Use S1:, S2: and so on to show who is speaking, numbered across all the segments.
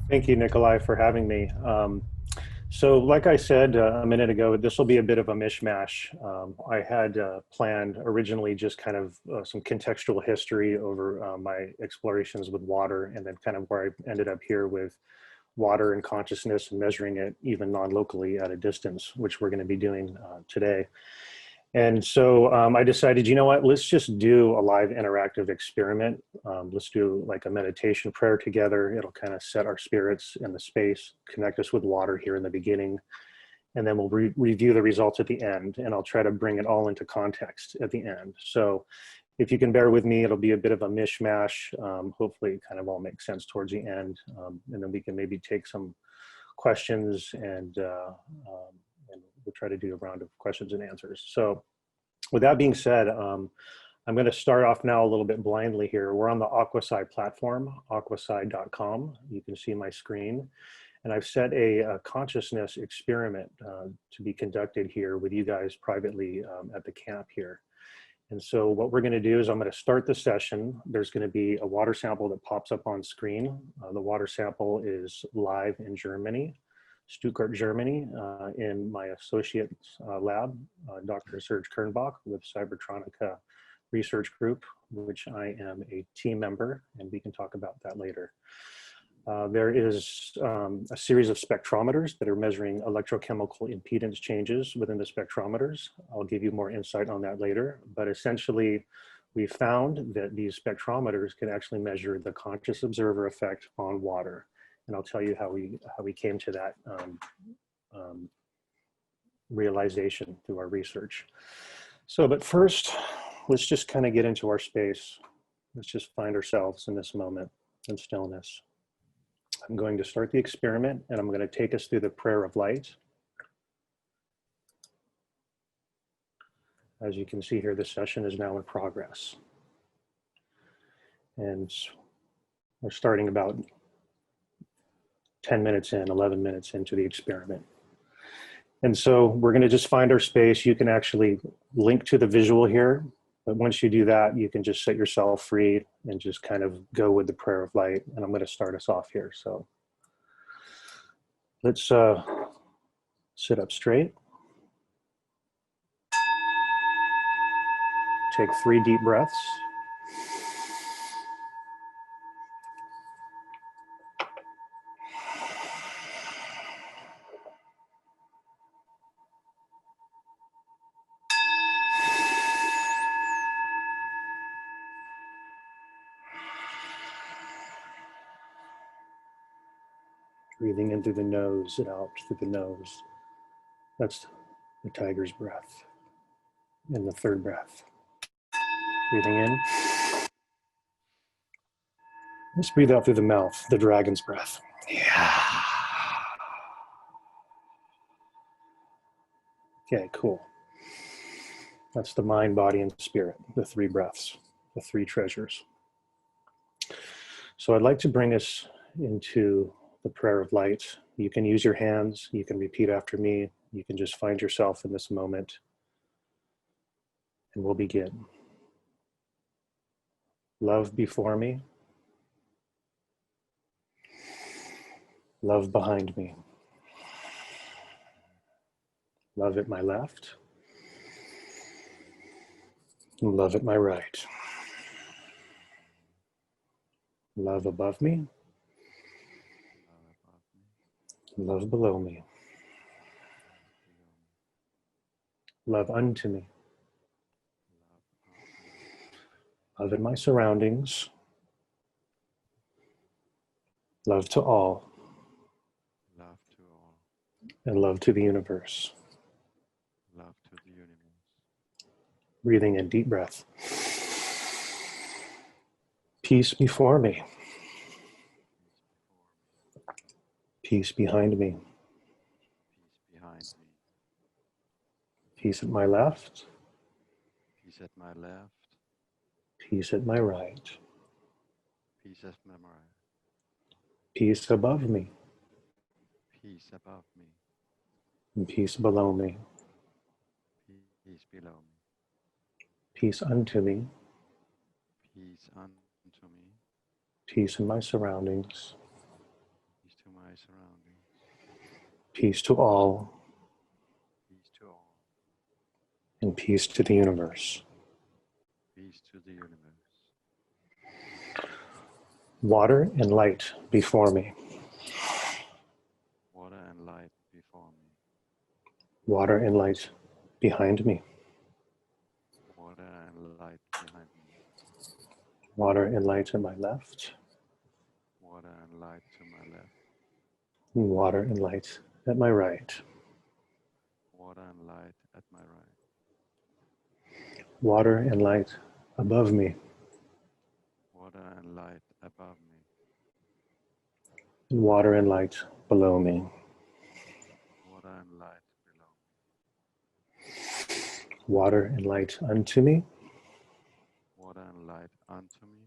S1: Thank you, Nikolai, for having me. So like I said a minute ago, this will be a bit of a mishmash. I had planned originally just kind of some contextual history over my explorations with water, and then kind of where I ended up here with water and consciousness and measuring it even non-locally at a distance, which we're going to be doing today. And so I decided, you know what, let's just do a live interactive experiment. Let's do like a meditation prayer together. It'll kind of set our spirits in the space, connect us with water here in the beginning, and then we'll review the results at the end. And I'll try to bring it all into context at the end. So if you can bear with me, it'll be a bit of a mishmash. Hopefully it kind of all makes sense towards the end. And then we can maybe take some questions and we'll try to do a round of questions and answers. So with that being said, I'm going to start off now a little bit blindly here. We're on the AQUAPSY platform, aquapsy.com. You can see my screen. And I've set a consciousness experiment to be conducted here with you guys privately at the camp here. And so what we're going to do is I'm going to start the session. There's going to be a water sample that pops up on screen. The water sample is live in Germany. Stuttgart, Germany, in my associate's lab, Dr. Serge Kernbach with Cybertronica Research Group, which I am a team member, and we can talk about that later. There is a series of spectrometers that are measuring electrochemical impedance changes within the spectrometers. I'll give you more insight on that later, but essentially, we found that these spectrometers can actually measure the conscious observer effect on water. And I'll tell you how we came to that realization through our research. So, but first, let's just kind of get into our space. Let's just find ourselves in this moment in stillness. I'm going to start the experiment, and I'm going to take us through the prayer of light. As you can see here, the session is now in progress. And we're starting about 10 minutes in, 11 minutes into the experiment. And so we're going to just find our space. You can actually link to the visual here, but once you do that, you can just set yourself free and just kind of go with the prayer of light. And I'm going to start us off here. So let's sit up straight. Take 3 deep breaths. Breathing in through the nose and out through the nose. That's the tiger's breath. And the third breath. Breathing in. Let's breathe out through the mouth, the dragon's breath. Yeah. Okay, cool. That's the mind, body, and spirit, the 3 breaths, the 3 treasures. So I'd like to bring us into the prayer of light. You can use your hands, you can repeat after me, you can just find yourself in this moment, and we'll begin. Love before me, love behind me, love at my left, and love at my right. Love above me, love below me, love unto me, love in my surroundings, love to all, and love to the universe.
S2: Love to the universe.
S1: Breathing in, deep breath. Peace before me. Peace behind me.
S2: Peace behind me.
S1: Peace at my left.
S2: Peace at my left.
S1: Peace at my right.
S2: Peace at my right.
S1: Peace above me.
S2: Peace above me.
S1: And peace below me.
S2: Peace below me.
S1: Peace unto me.
S2: Peace unto me.
S1: Peace in my surroundings.
S2: Peace to
S1: peace to all,
S2: peace to all,
S1: and peace to the universe.
S2: peace to the universe.
S1: Water and light before me.
S2: Water and light before me.
S1: Water and light behind me.
S2: Water and light behind me.
S1: Water and light to my left.
S2: Water and light to my left.
S1: And water and light at my right.
S2: Water and light at my right.
S1: Water and light above me.
S2: Water and light above me.
S1: And water and light below me.
S2: Water and light below me.
S1: Water and light unto me.
S2: Water and light unto me.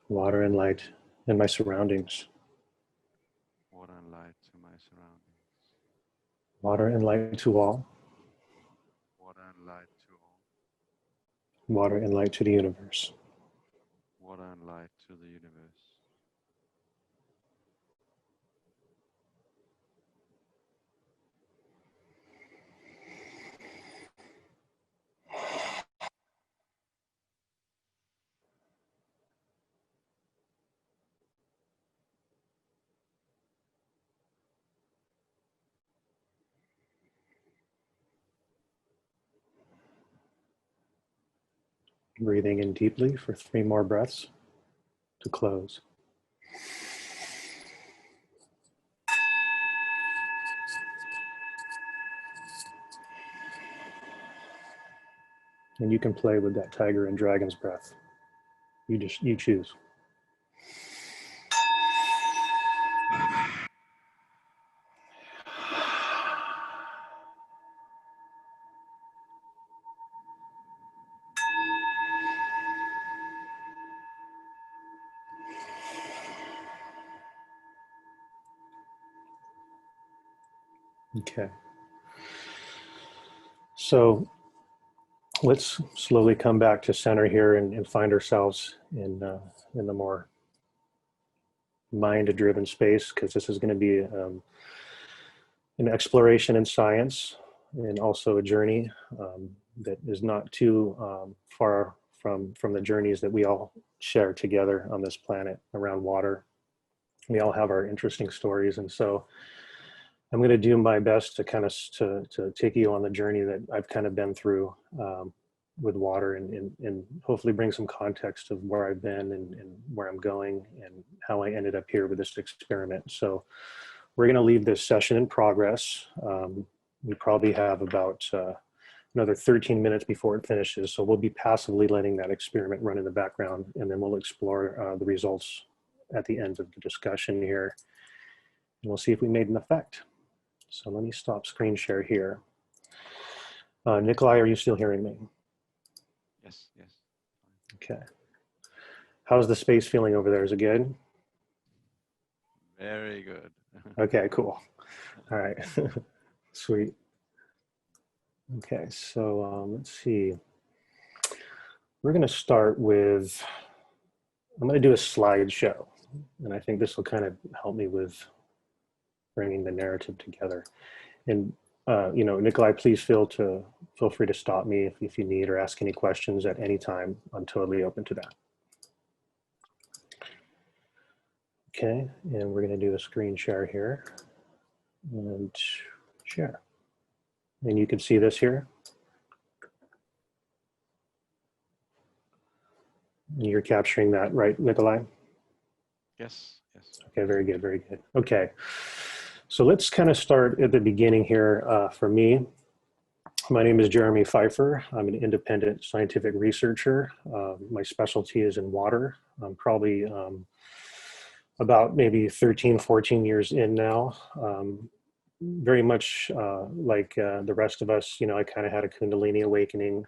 S1: Water and light in my surroundings.
S2: Water and light to my surroundings.
S1: Water and light to all.
S2: Water and light to all.
S1: Water and light to the universe.
S2: Water and light to the universe.
S1: Breathing in deeply for 3 more breaths to close. And you can play with that tiger and dragon's breath. You choose. Okay. So let's slowly come back to center here and find ourselves in the more mind-driven space, because this is going to be an exploration in science and also a journey that is not too far from the journeys that we all share together on this planet around water. We all have our interesting stories, and so I'm going to do my best to kind of to take you on the journey that I've kind of been through with water, and hopefully bring some context of where I've been and where I'm going and how I ended up here with this experiment. So we're going to leave this session in progress. We probably have about another 13 minutes before it finishes. So we'll be passively letting that experiment run in the background, and then we'll explore the results at the end of the discussion here. And we'll see if we made an effect. So let me stop screen share here. Nikolai, are you still hearing me?
S2: Yes, yes.
S1: Okay. How's the space feeling over there? Is it good?
S2: Very good.
S1: Okay, cool. All right. Sweet. Okay, so let's see. We're going to start with, I'm going to do a slideshow, and I think this will kind of help me with bringing the narrative together. And you know, Nikolai, please feel free to stop me if you need or ask any questions at any time. I'm totally open to that. Okay, and we're going to do a screen share here and share. And you can see this here. You're capturing that, right, Nikolai?
S2: Yes, yes.
S1: Okay, very good, very good. Okay, so let's kind of start at the beginning here for me. My name is Jeremy Pfeiffer. I'm an independent scientific researcher. My specialty is in water. I'm probably about maybe 13, 14 years in now. Very much like the rest of us, you know, I kind of had a Kundalini awakening.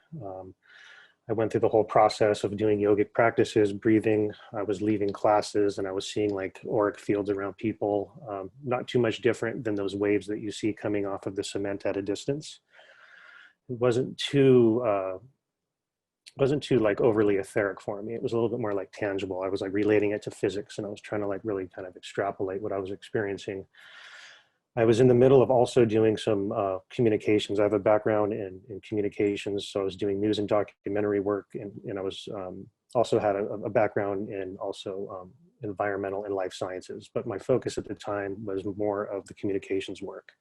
S1: I went through the whole process of doing yogic practices, breathing. I was leaving classes and I was seeing like auric fields around people, not too much different than those waves that you see coming off of the cement at a distance. It wasn't too like overly etheric for me. It was a little bit more like tangible. I was like relating it to physics, and I was trying to like really kind of extrapolate what I was experiencing. I was in the middle of also doing some communications. I have a background in communications, so I was doing news and documentary work, and I was also had a background in also environmental and life sciences. But my focus at the time was more of the communications work.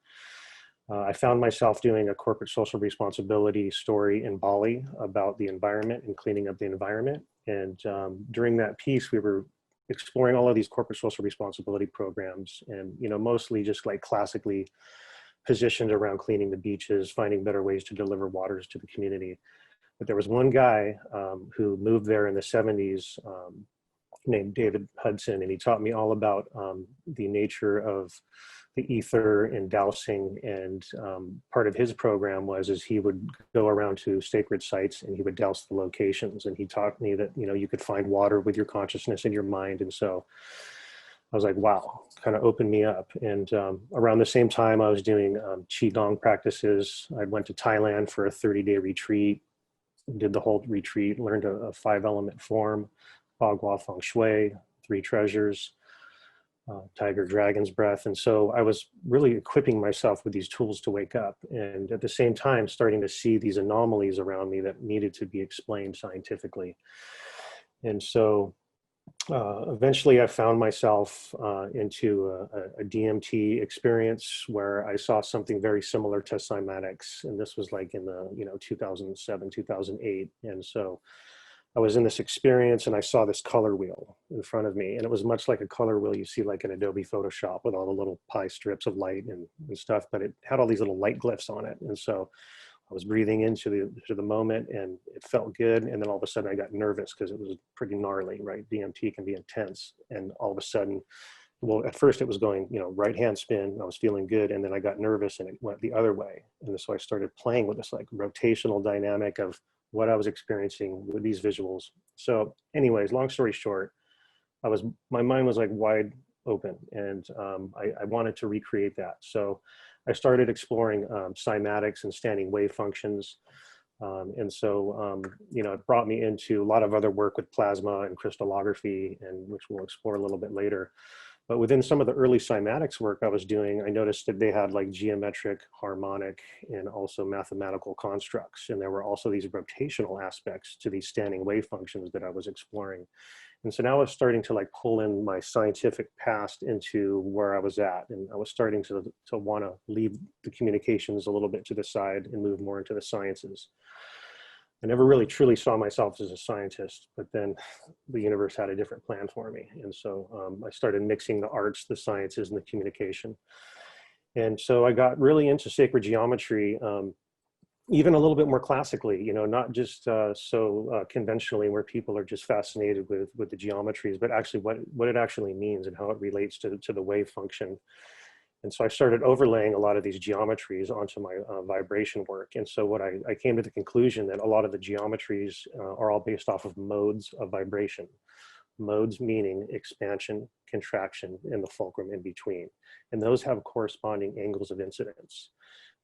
S1: I found myself doing a corporate social responsibility story in Bali about the environment and cleaning up the environment. And during that piece, we were exploring all of these corporate social responsibility programs, and mostly just like classically positioned around cleaning the beaches, finding better ways to deliver waters to the community. But there was one guy who moved there in the 70s, named David Hudson, and he taught me all about the nature of the ether and dowsing. And part of his program was he would go around to sacred sites and he would douse the locations. And he taught me that you could find water with your consciousness and your mind. And so I was like, wow, kind of opened me up. And around the same time, I was doing qigong practices. I went to Thailand for a 30-day retreat, did the whole retreat, learned a 5-element form, Bagua Feng Shui, 3 treasures, Tiger Dragon's Breath. And so I was really equipping myself with these tools to wake up, and at the same time starting to see these anomalies around me that needed to be explained scientifically. And so eventually I found myself into a DMT experience where I saw something very similar to cymatics. And this was like in the 2007, 2008. And so I was in this experience and I saw this color wheel in front of me, and it was much like a color wheel you see like in Adobe Photoshop with all the little pie strips of light and stuff, but it had all these little light glyphs on it. And so I was breathing into the moment and it felt good. And then all of a sudden I got nervous because it was pretty gnarly, right? DMT can be intense. And all of a sudden, well, at first it was going, right hand spin, I was feeling good. And then I got nervous and it went the other way. And so I started playing with this like rotational dynamic of what I was experiencing with these visuals. So anyways, long story short, my mind was like wide open, and I wanted to recreate that. So I started exploring cymatics and standing wave functions. And so, it brought me into a lot of other work with plasma and crystallography, and which we'll explore a little bit later. But within some of the early cymatics work I was doing, I noticed that they had like geometric, harmonic, and also mathematical constructs. And there were also these rotational aspects to these standing wave functions that I was exploring. And so now I was starting to like pull in my scientific past into where I was at. And I was starting to want to leave the communications a little bit to the side and move more into the sciences. I never really truly saw myself as a scientist, but then the universe had a different plan for me. And so I started mixing the arts, the sciences, and the communication. And so I got really into sacred geometry, even a little bit more classically, not just so conventionally where people are just fascinated with the geometries, but actually what it actually means and how it relates to the wave function. And so I started overlaying a lot of these geometries onto my vibration work. And so what I came to the conclusion that a lot of the geometries are all based off of modes of vibration. Modes meaning expansion, contraction, and the fulcrum in between. And those have corresponding angles of incidence.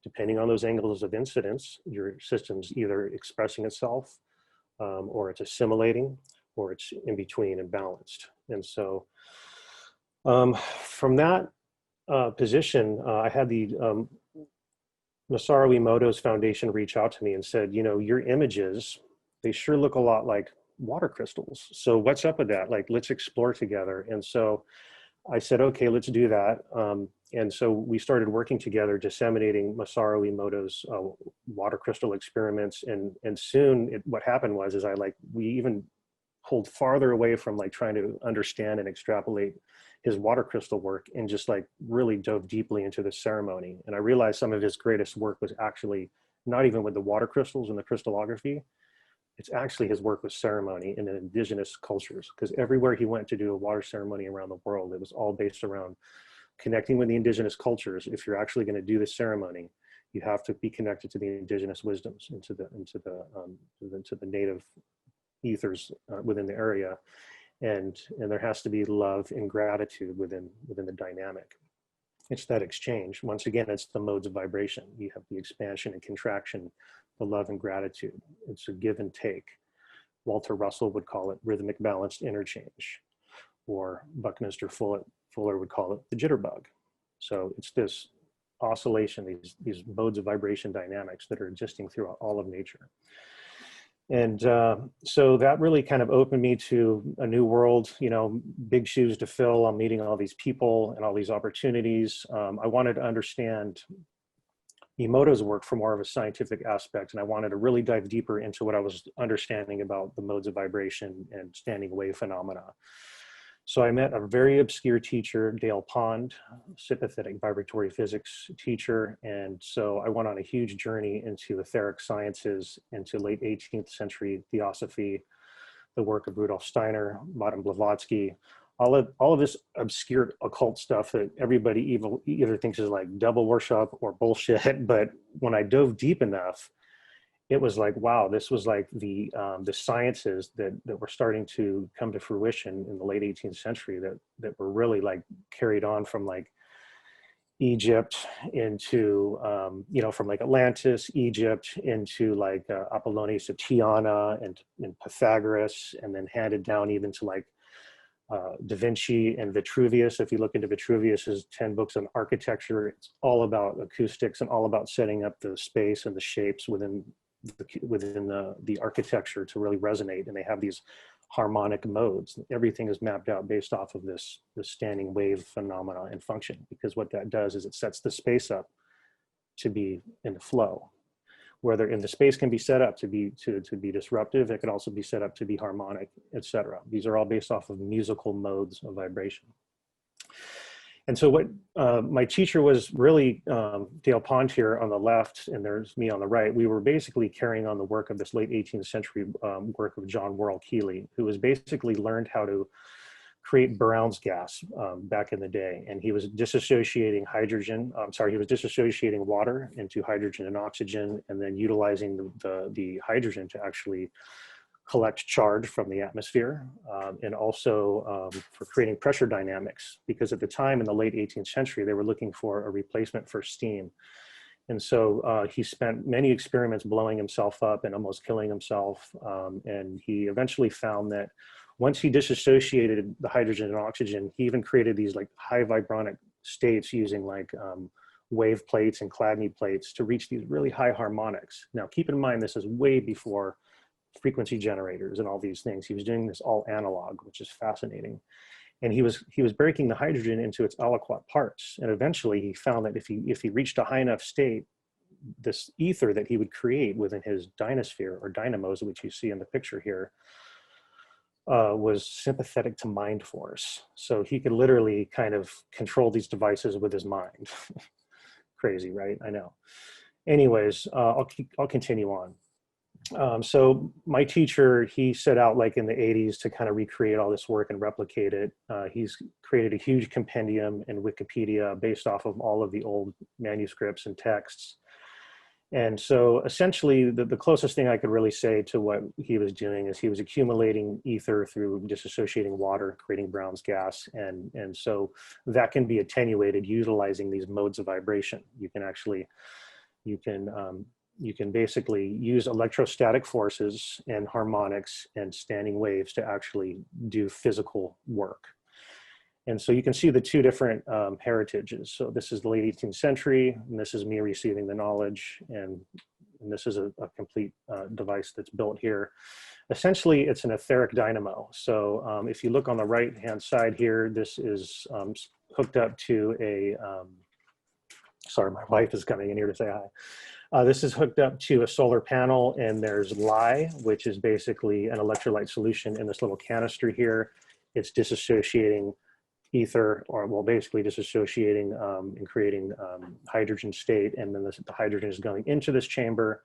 S1: Depending on those angles of incidence, your system's either expressing itself, or it's assimilating, or it's in between and balanced. And so from that position, I had the Masaru Emoto's foundation reach out to me and said, your images, they sure look a lot like water crystals. So what's up with that? Like, let's explore together. And so I said, okay, let's do that. And so we started working together, disseminating Masaru Emoto's water crystal experiments. And soon what happened was, we even pulled farther away from like trying to understand and extrapolate his water crystal work, and just like really dove deeply into the ceremony. And I realized some of his greatest work was actually not even with the water crystals and the crystallography. It's actually his work with ceremony in the indigenous cultures, because everywhere he went to do a water ceremony around the world, it was all based around connecting with the indigenous cultures. If you're actually going to do the ceremony, you have to be connected to the indigenous wisdoms, into the native ethers within the area. And there has to be love and gratitude within the dynamic. It's that exchange. Once again, it's the modes of vibration. You have the expansion and contraction, the love and gratitude. It's a give and take. Walter Russell would call it rhythmic balanced interchange, or Buckminster Fuller would call it the jitterbug. So it's this oscillation, these modes of vibration dynamics that are existing throughout all of nature. And so that really kind of opened me to a new world, you know, big shoes to fill. I'm meeting all these people and all these opportunities. I wanted to understand Emoto's work from more of a scientific aspect, and I wanted to really dive deeper into what I was understanding about the modes of vibration and standing wave phenomena. So I met a very obscure teacher, Dale Pond, sympathetic vibratory physics teacher. And so I went on a huge journey into etheric sciences, into late 18th century theosophy, the work of Rudolf Steiner, Madame Blavatsky, all of this obscure occult stuff that everybody either thinks is like devil worship or bullshit. But when I dove deep enough, it was like, wow, this was like the sciences that were starting to come to fruition in the late 18th century that were really like carried on from like Egypt into, you know, from like Atlantis, Egypt into like Apollonius of Tyana and Pythagoras, and then handed down even to like Da Vinci and Vitruvius. If you look into Vitruvius's 10 books on architecture, it's all about acoustics and all about setting up the space and the shapes within the architecture to really resonate. And they have these harmonic modes. Everything is mapped out based off of this standing wave phenomena and function, because what that does is it sets the space up to be in the flow. Whether in the space can be set up to be disruptive, it can also be set up to be harmonic, etc. These are all based off of musical modes of vibration. And so what my teacher was really, Dale Pond here on the left, and there's me on the right. We were basically carrying on the work of this late 18th century work of John Worrell Keely, who was basically learned how to create Brown's gas back in the day. And he was disassociating he was disassociating water into hydrogen and oxygen, and then utilizing the hydrogen to actually collect charge from the atmosphere, and also for creating pressure dynamics, because at the time in the late 18th century, they were looking for a replacement for steam. And so he spent many experiments blowing himself up and almost killing himself. And he eventually found that once he disassociated the hydrogen and oxygen, he even created these like high vibronic states using like wave plates and Chladni plates to reach these really high harmonics. Now, keep in mind, this is way before frequency generators and all these things. He was doing this all analog, which is fascinating. And he was breaking the hydrogen into its aliquot parts. And eventually he found that if he reached a high enough state, this ether that he would create within his dynasphere or dynamos, which you see in the picture here, was sympathetic to mind force. So he could literally kind of control these devices with his mind. Crazy, right? I know. Anyways, I'll continue on. So my teacher, he set out like in the 80s to kind of recreate all this work and replicate it. He's created a huge compendium in Wikipedia based off of all of the old manuscripts and texts. And so essentially the closest thing I could really say to what he was doing is he was accumulating ether through disassociating water, creating Brown's gas. And so that can be attenuated utilizing these modes of vibration. You can basically use electrostatic forces and harmonics and standing waves to actually do physical work. And so you can see the two different heritages. So this is the late 18th century, and this is me receiving the knowledge, and this is a complete device that's built here. Essentially, it's an etheric dynamo. So if you look on the right-hand side here, this is hooked up to a, sorry, my wife is coming in here to say hi. This is hooked up to a solar panel, and there's lye, which is basically an electrolyte solution in this little canister here. It's disassociating ether, or well, basically disassociating and creating hydrogen state, and then the hydrogen is going into this chamber.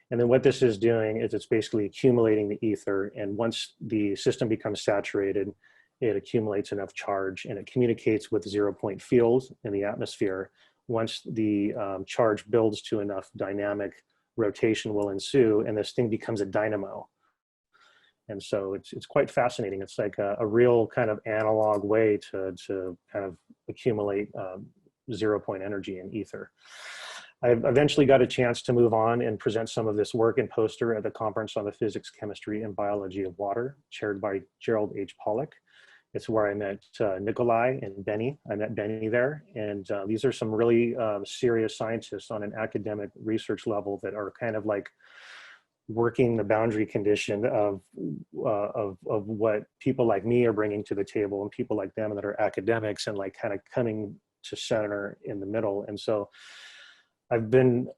S1: And then what this is doing is it's basically accumulating the ether, and once the system becomes saturated, it accumulates enough charge, and it communicates with 0-point fields in the atmosphere. Once the charge builds to enough dynamic, rotation will ensue, and this thing becomes a dynamo. And so it's quite fascinating. It's like a real kind of analog way to kind of accumulate 0-point energy in ether. I eventually got a chance to move on and present some of this work and poster at the Conference on the Physics, Chemistry, and Biology of Water, chaired by Gerald H. Pollack. It's where I met Nikolai and Benny. I met Benny there. And these are some really serious scientists on an academic research level that are kind of like working the boundary condition of what people like me are bringing to the table and people like them that are academics, and like kind of coming to center in the middle. And so I've been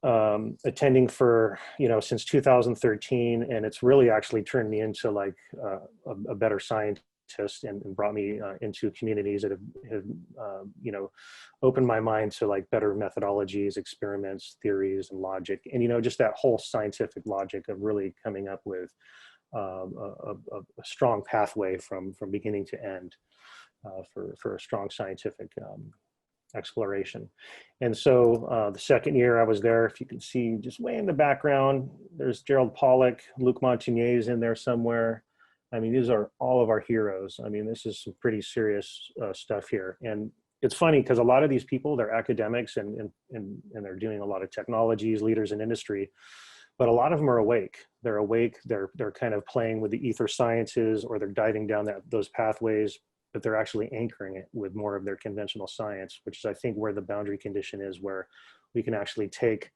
S1: attending for, since 2013, and it's really actually turned me into like a better scientist, and brought me into communities that have opened my mind to like better methodologies, experiments, theories, and logic. And, just that whole scientific logic of really coming up with a strong pathway from beginning to end for a strong scientific exploration. And so the second year I was there, if you can see just way in the background, there's Gerald Pollack, Luc Montagnier is in there somewhere. I mean, these are all of our heroes. I mean, this is some pretty serious stuff here. And it's funny because a lot of these people, they're academics and they're doing a lot of technologies, leaders in industry, but a lot of them are awake. They're awake, they're kind of playing with the ether sciences, or they're diving down those pathways, but they're actually anchoring it with more of their conventional science, which is, I think, where the boundary condition is, where we can actually take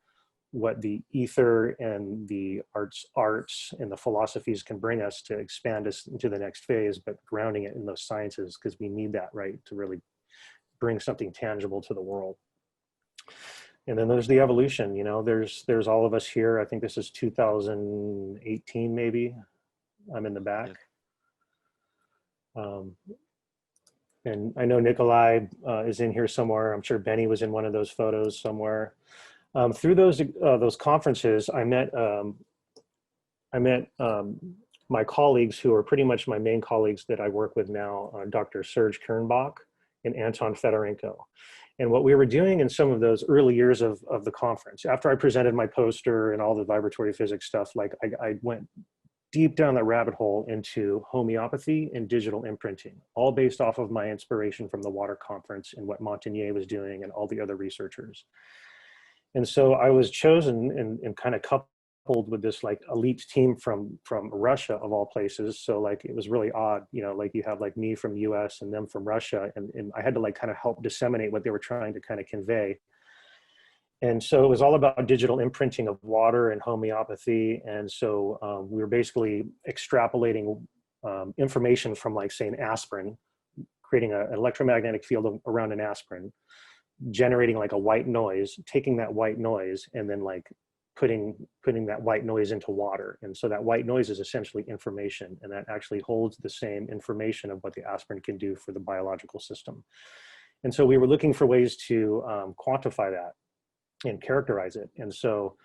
S1: what the ether and the arts and the philosophies can bring us to expand us into the next phase, but grounding it in those sciences, because we need that, right, to really bring something tangible to the world. And then there's the evolution, there's all of us here. I think this is 2018, maybe. I'm in the back.
S2: Yeah.
S1: And I know Nikolai is in here somewhere. I'm sure Benny was in one of those photos somewhere. Through those conferences, I met my colleagues, who are pretty much my main colleagues that I work with now, Dr. Serge Kernbach and Anton Fedorenko. And what we were doing in some of those early years of the conference, after I presented my poster and all the vibratory physics stuff, like I went deep down the rabbit hole into homeopathy and digital imprinting, all based off of my inspiration from the water conference and what Montagnier was doing and all the other researchers. And so I was chosen and kind of coupled with this like elite team from Russia, of all places. So like, it was really odd, like you have like me from the US and them from Russia. And I had to like kind of help disseminate what they were trying to kind of convey. And so it was all about digital imprinting of water and homeopathy. And so we were basically extrapolating information from, like, say, an aspirin, creating an electromagnetic field around an aspirin, generating like a white noise, taking that white noise, and then like putting that white noise into water. And so that white noise is essentially information, and that actually holds the same information of what the aspirin can do for the biological system. And so we were looking for ways to quantify that and characterize it. And so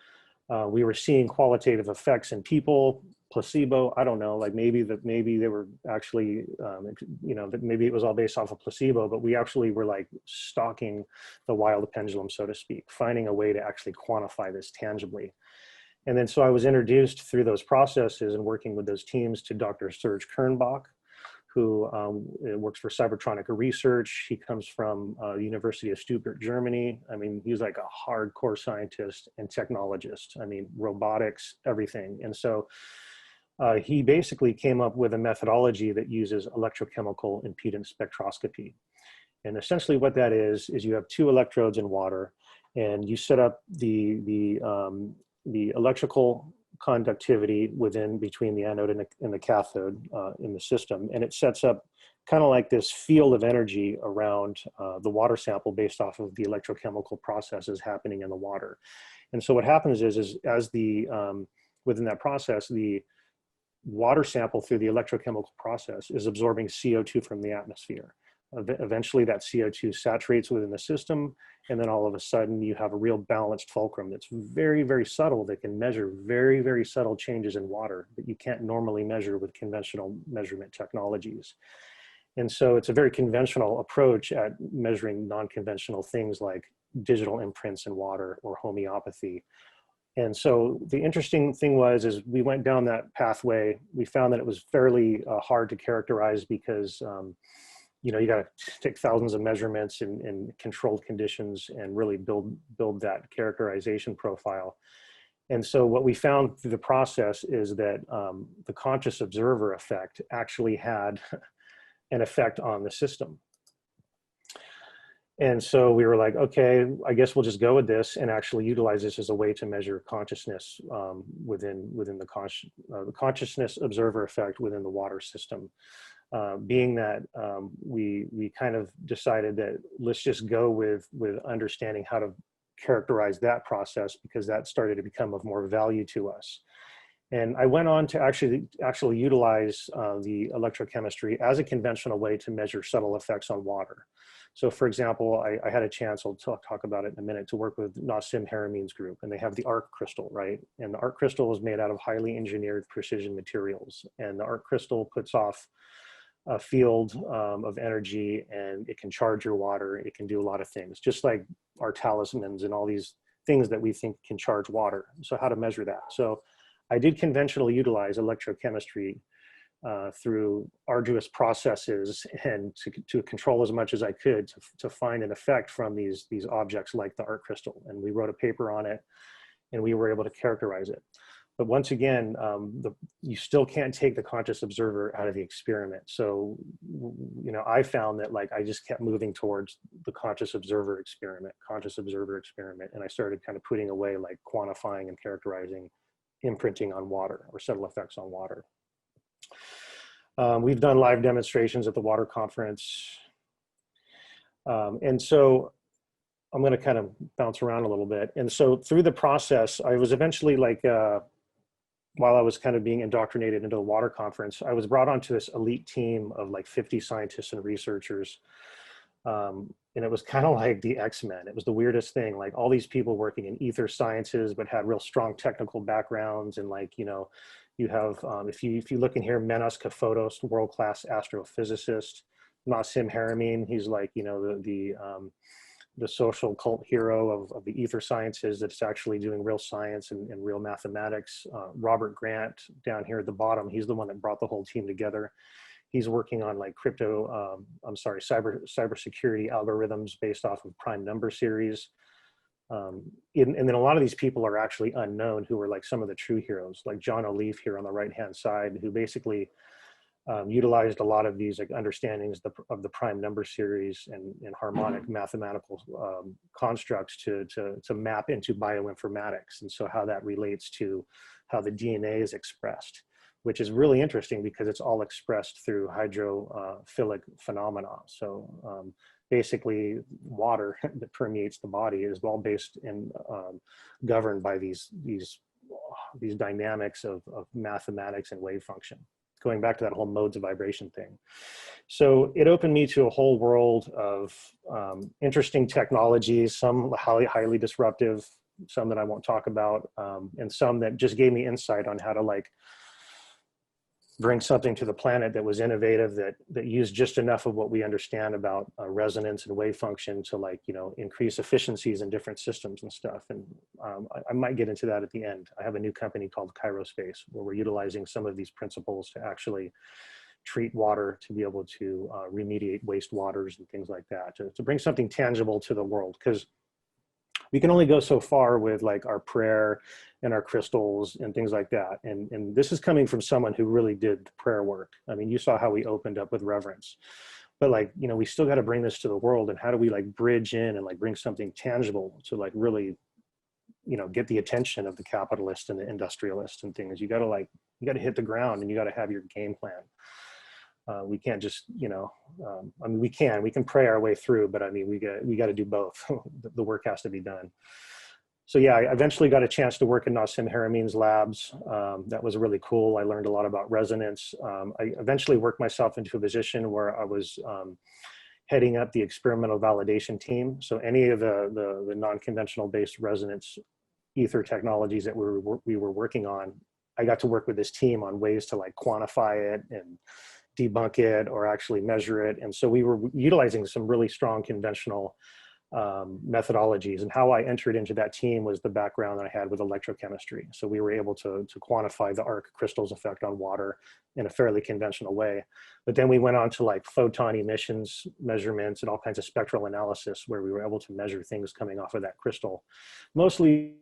S1: we were seeing qualitative effects in people, placebo, I don't know, like maybe they were actually, that maybe it was all based off of placebo, but we actually were like stalking the wild pendulum, so to speak, finding a way to actually quantify this tangibly. And then so I was introduced through those processes and working with those teams to Dr. Serge Kernbach, who works for Cybertronica Research. He comes from the University of Stuttgart, Germany. I mean, he's like a hardcore scientist and technologist. I mean, robotics, everything. And so he basically came up with a methodology that uses electrochemical impedance spectroscopy. And essentially what that is you have two electrodes in water, and you set up the electrical conductivity between the anode and the cathode in the system. And it sets up kind of like this field of energy around the water sample based off of the electrochemical processes happening in the water. And so what happens is as within that process, the water sample through the electrochemical process is absorbing CO2 from the atmosphere. Eventually that CO2 saturates within the system, and then all of a sudden you have a real balanced fulcrum that's very, very subtle, that can measure very, very subtle changes in water that you can't normally measure with conventional measurement technologies. And so it's a very conventional approach at measuring non-conventional things like digital imprints in water or homeopathy. And so the interesting thing is we went down that pathway. We found that it was fairly hard to characterize because you got to take thousands of measurements in controlled conditions and really build that characterization profile. And so what we found through the process is that the conscious observer effect actually had an effect on the system. And so we were like, okay, I guess we'll just go with this and actually utilize this as a way to measure consciousness within the consciousness observer effect within the water system. Being that we kind of decided that let's just go with understanding how to characterize that process, because that started to become of more value to us. And I went on to actually utilize the electrochemistry as a conventional way to measure subtle effects on water. So for example, I had a chance, I'll talk about it in a minute, to work with Nassim Haramein's group, and they have the ARC crystal, right? And the ARC crystal is made out of highly engineered precision materials. And the ARC crystal puts off a field of energy, and it can charge your water. It can do a lot of things, just like our talismans and all these things that we think can charge water. So how to measure that? So I did conventionally utilize electrochemistry through arduous processes and to control as much as I could to find an effect from these objects like the ARC crystal. And we wrote a paper on it, and we were able to characterize it. But once again, you still can't take the conscious observer out of the experiment. So, you know, I found that like I just kept moving towards the conscious observer experiment, and I started kind of putting away like quantifying and characterizing imprinting on water or subtle effects on water. We've done live demonstrations at the water conference. And so I'm going to kind of bounce around a little bit. And so through the process, I was eventually like, while I was kind of being indoctrinated into the water conference, I was brought onto this elite team of like 50 scientists and researchers. And it was kind of like the X-Men. It was the weirdest thing, like all these people working in ether sciences, but had real strong technical backgrounds. And like, you know, you have, if you look in here, Menos Kafotos, world-class astrophysicist. Nassim Haramein, he's like, you know, the social cult hero of the ether sciences that's actually doing real science and real mathematics. Robert Grant down here at the bottom, he's the one that brought the whole team together. He's working on like cybersecurity algorithms based off of prime number series. And then a lot of these people are actually unknown, who are like some of the true heroes, like John O'Leaf here on the right-hand side, who basically utilized a lot of these like understandings of the prime number series and harmonic mathematical constructs to map into bioinformatics. And so how that relates to how the DNA is expressed, which is really interesting because it's all expressed through hydrophilic phenomena. So basically water that permeates the body is all based and governed by these dynamics of mathematics and wave function, going back to that whole modes of vibration thing. So it opened me to a whole world of interesting technologies, some highly disruptive, some that I won't talk about, and some that just gave me insight on how to like bring something to the planet that was innovative, that used just enough of what we understand about resonance and wave function to like, you know, increase efficiencies in different systems and stuff. And I might get into that at the end. I have a new company called Kairos, where we're utilizing some of these principles to actually treat water, to be able to remediate wastewaters and things like that, to bring something tangible to the world. Because we can only go so far with like our prayer and our crystals and things like that. And this is coming from someone who really did the prayer work. I mean, you saw how we opened up with reverence, but like, you know, we still got to bring this to the world. And how do we like bridge in and like bring something tangible to like really, you know, get the attention of the capitalist and the industrialist and things. You got to hit the ground, and you got to have your game plan. We can't just, you know, I mean, we can pray our way through, but I mean, we got to do both. The work has to be done. So yeah, I eventually got a chance to work in Nassim Haramein's labs. That was really cool. I learned a lot about resonance. I eventually worked myself into a position where I was heading up the experimental validation team. So any of the non-conventional based resonance ether technologies that we were working on, I got to work with this team on ways to like quantify it and debunk it or actually measure it. And so we were utilizing some really strong conventional methodologies. And how I entered into that team was the background that I had with electrochemistry. So we were able to quantify the ARC crystals effect on water in a fairly conventional way. But then we went on to like photon emissions measurements and all kinds of spectral analysis, where we were able to measure things coming off of that crystal, mostly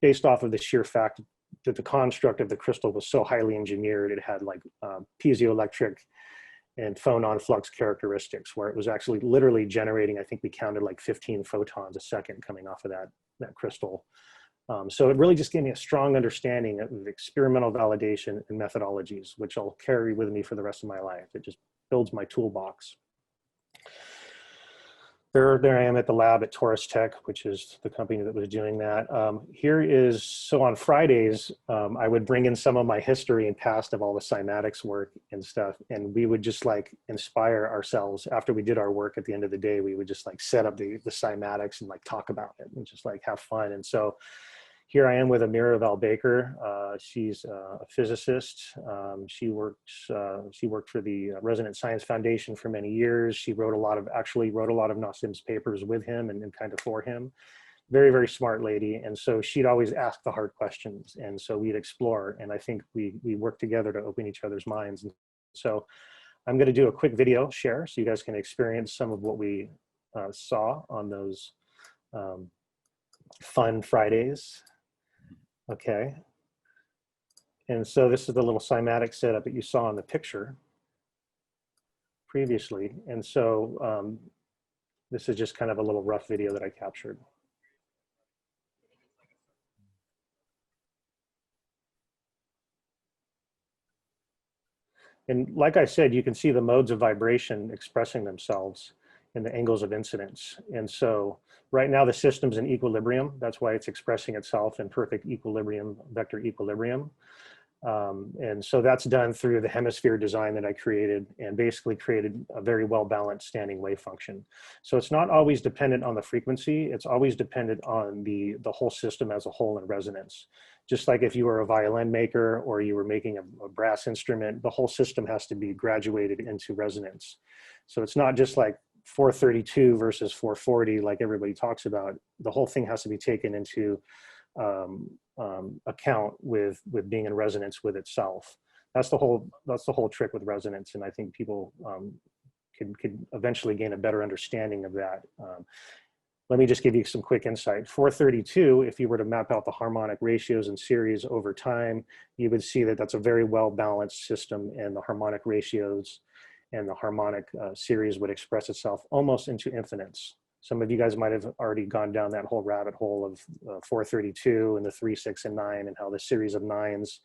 S1: based off of the sheer fact that the construct of the crystal was so highly engineered. It had like piezoelectric and phonon flux characteristics, where it was actually literally generating, I think we counted like 15 photons a second coming off of that crystal. So it really just gave me a strong understanding of experimental validation and methodologies, which I'll carry with me for the rest of my life. It just builds my toolbox. There I am at the lab at Taurus Tech, which is the company that was doing that. Here is, so on Fridays, I would bring in some of my history and past of all the cymatics work and stuff. And we would just like inspire ourselves after we did our work at the end of the day. We would just like set up the cymatics and like talk about it and just like have fun. And so here I am with Amira Val Baker. She's a physicist. She worked for the Resonant Science Foundation for many years. She actually wrote a lot of Nassim's papers with him and kind of for him. Very, very smart lady. And so she'd always ask the hard questions. And so we'd explore. And I think we worked together to open each other's minds. And so I'm going to do a quick video share so you guys can experience some of what we saw on those fun Fridays. Okay, and so this is the little cymatic setup that you saw in the picture previously. And so this is just kind of a little rough video that I captured. And like I said, you can see the modes of vibration expressing themselves in the angles of incidence. And so right now the system's in equilibrium. That's why it's expressing itself in perfect equilibrium, vector equilibrium. And so that's done through the hemisphere design that I created, and basically created a very well-balanced standing wave function. So it's not always dependent on the frequency. It's always dependent on the whole system as a whole in resonance. Just like if you were a violin maker or you were making a brass instrument, the whole system has to be graduated into resonance. So it's not just like 432 versus 440 like everybody talks about. The whole thing has to be taken into account with being in resonance with itself. That's the whole trick with resonance, and I think people could eventually gain a better understanding of that. Let me just give you some quick insight. 432, if you were to map out the harmonic ratios and series over time, you would see that that's a very well balanced system, and the harmonic ratios and the harmonic series would express itself almost into infinites. Some of you guys might have already gone down that whole rabbit hole of 432 and the 3, 6, and 9, and how the series of nines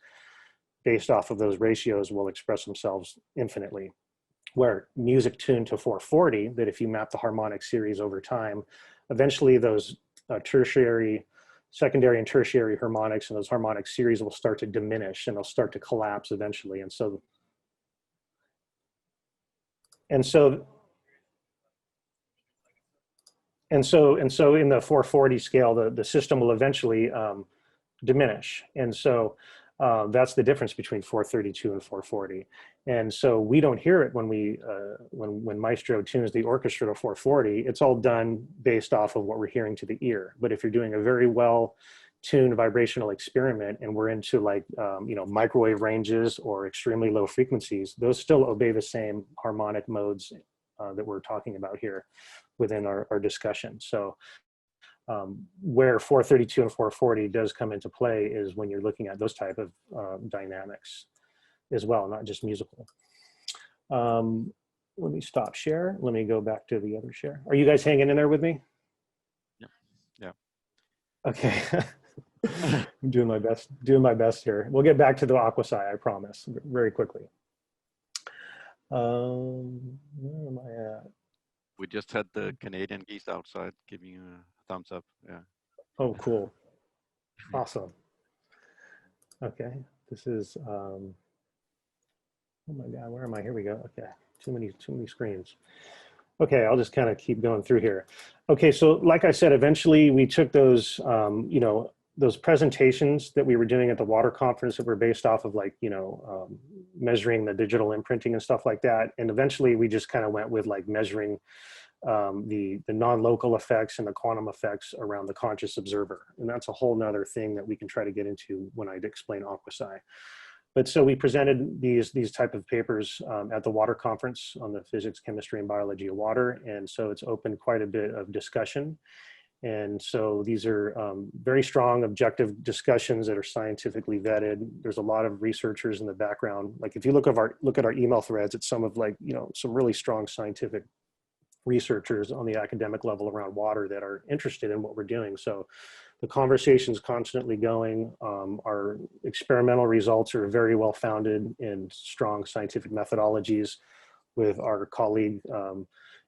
S1: based off of those ratios will express themselves infinitely. Where music tuned to 440, that if you map the harmonic series over time, eventually those secondary and tertiary harmonics and those harmonic series will start to diminish, and they'll start to collapse eventually. And so in the 440 scale, the system will eventually diminish. And so that's the difference between 432 and 440. And so we don't hear it when when Maestro tunes the orchestra to 440. It's all done based off of what we're hearing to the ear. But if you're doing a very well tuned vibrational experiment, and we're into like microwave ranges or extremely low frequencies, those still obey the same harmonic modes that we're talking about here within our discussion. So where 432 and 440 does come into play is when you're looking at those type of dynamics as well, not just musical. Let me stop share. Let me go back to the other share. Are you guys hanging in there with me?
S2: Yeah.
S1: Okay. I'm doing my best here. We'll get back to the AQUAPSY, I promise, very quickly. Where am I at?
S2: We just had the Canadian geese outside giving you a thumbs up. Yeah.
S1: Oh, cool. Awesome. Okay. This is, oh my God, where am I? Here we go. Okay. Too many screens. Okay. I'll just kind of keep going through here. Okay. So like I said, eventually we took those, those presentations that we were doing at the water conference that were based off of like, measuring the digital imprinting and stuff like that. And eventually we just kind of went with like measuring the non-local effects and the quantum effects around the conscious observer. And that's a whole nother thing that we can try to get into when I explain AQUAPSY. But so we presented these type of papers at the water conference on the physics, chemistry, and biology of water. And so it's opened quite a bit of discussion. And so these are very strong objective discussions that are scientifically vetted. There's a lot of researchers in the background. Like if you look at our email threads, it's some of like, you know, some really strong scientific researchers on the academic level around water that are interested in what we're doing. So the conversation is constantly going. Our experimental results are very well founded in strong scientific methodologies, with our colleague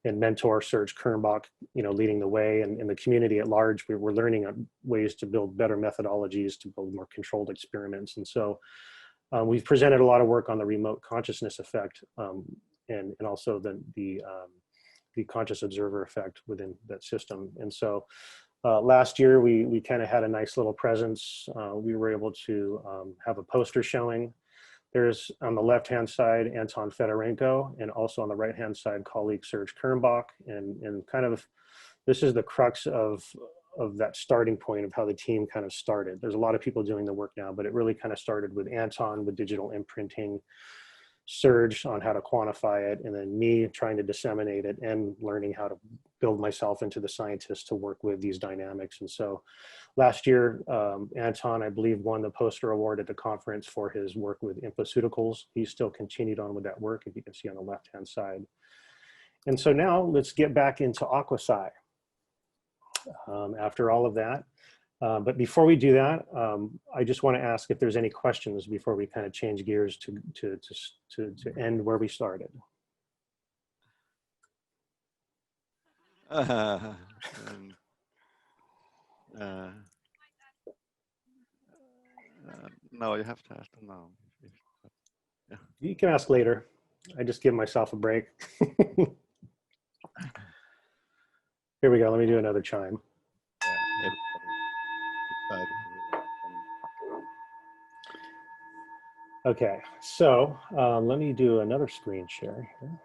S1: and mentor Serge Kernbach, you know, leading the way, and in the community at large, we're learning ways to build better methodologies to build more controlled experiments. And so we've presented a lot of work on the remote consciousness effect, and also the conscious observer effect within that system. And so last year we kind of had a nice little presence. We were able to have a poster showing. There's on the left-hand side, Anton Fedorenko, and also on the right-hand side, colleague Serge Kernbach. And kind of, this is the crux of that starting point of how the team kind of started. There's a lot of people doing the work now, but it really kind of started with Anton with digital imprinting, Serge on how to quantify it, and then me trying to disseminate it and learning how to build myself into the scientist to work with these dynamics. And so last year, Anton, I believe, won the poster award at the conference for his work with infoceuticals. He still continued on with that work, if you can see on the left-hand side. And so now let's get back into AQUAPSY after all of that. But before we do that, I just want to ask if there's any questions before we kind of change gears to end where we started.
S2: No, you have to ask them now. Yeah.
S1: You can ask later. I just give myself a break. Here we go. Let me do another chime. Okay, so let me do another screen share here.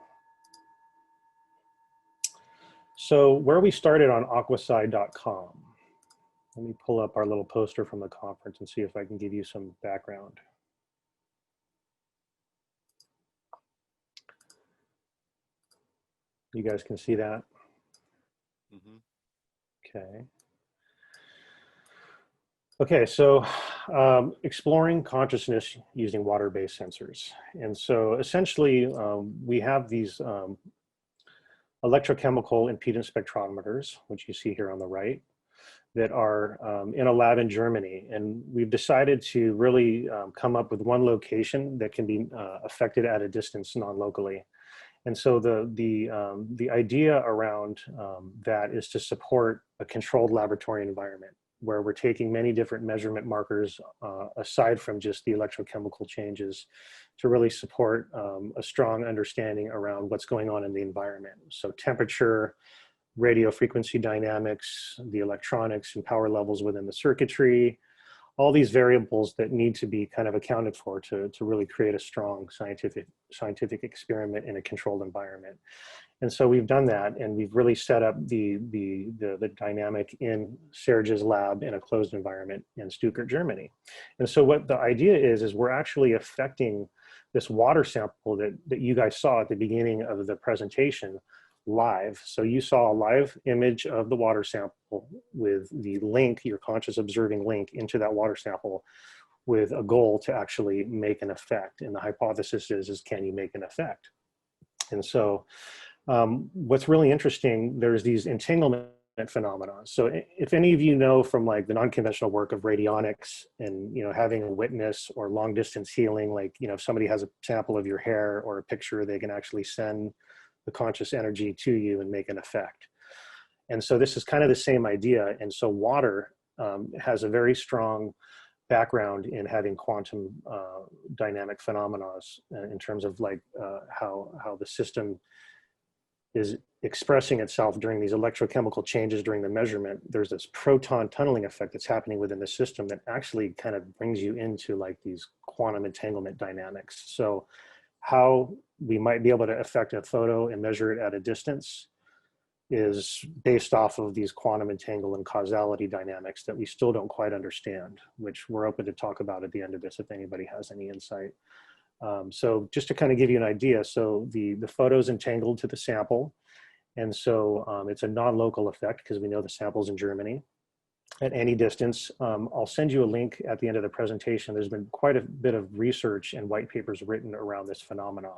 S1: So where we started on aquapsy.com. Let me pull up our little poster from the conference and see if I can give you some background. You guys can see that?
S2: Mm-hmm.
S1: Okay. Okay, so exploring consciousness using water-based sensors. And so essentially, we have these electrochemical impedance spectrometers, which you see here on the right, that are in a lab in Germany. And we've decided to really come up with one location that can be affected at a distance non-locally. And so the idea around that is to support a controlled laboratory environment, where we're taking many different measurement markers aside from just the electrochemical changes to really support a strong understanding around what's going on in the environment. So temperature, radio frequency dynamics, the electronics and power levels within the circuitry, all these variables that need to be kind of accounted for to really create a strong scientific experiment in a controlled environment. And so we've done that, and we've really set up the dynamic in Serge's lab in a closed environment in Stuttgart, Germany. And so what the idea is we're actually affecting this water sample that you guys saw at the beginning of the presentation live. So you saw a live image of the water sample with the link, your conscious observing link into that water sample, with a goal to actually make an effect. And the hypothesis is can you make an effect? And so what's really interesting, there's these entanglement phenomena. So if any of you know from like the non-conventional work of radionics and, you know, having a witness or long distance healing, like, you know, if somebody has a sample of your hair or a picture, they can actually send the conscious energy to you and make an effect. And so this is kind of the same idea. And so water has a very strong background in having quantum dynamic phenomena in terms of like how the system is expressing itself during these electrochemical changes during the measurement. There's this proton tunneling effect that's happening within the system that actually kind of brings you into like these quantum entanglement dynamics. So how we might be able to affect a photo and measure it at a distance is based off of these quantum entangle and causality dynamics that we still don't quite understand, which we're open to talk about at the end of this if anybody has any insight. So just to kind of give you an idea, so the photo's entangled to the sample, And so it's a non-local effect because we know the sample's in Germany at any distance. I'll send you a link at the end of the presentation. There's been quite a bit of research and white papers written around this phenomena.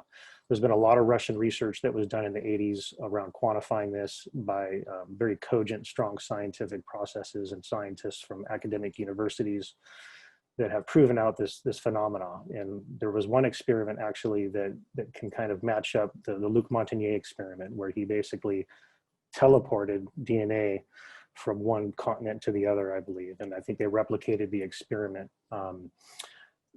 S1: There's been a lot of Russian research that was done in the 80s around quantifying this by very cogent, strong scientific processes and scientists from academic universities that have proven out this phenomena. And there was one experiment actually that can kind of match up the Luc Montagnier experiment, where he basically teleported DNA from one continent to the other, I believe. And I think they replicated the experiment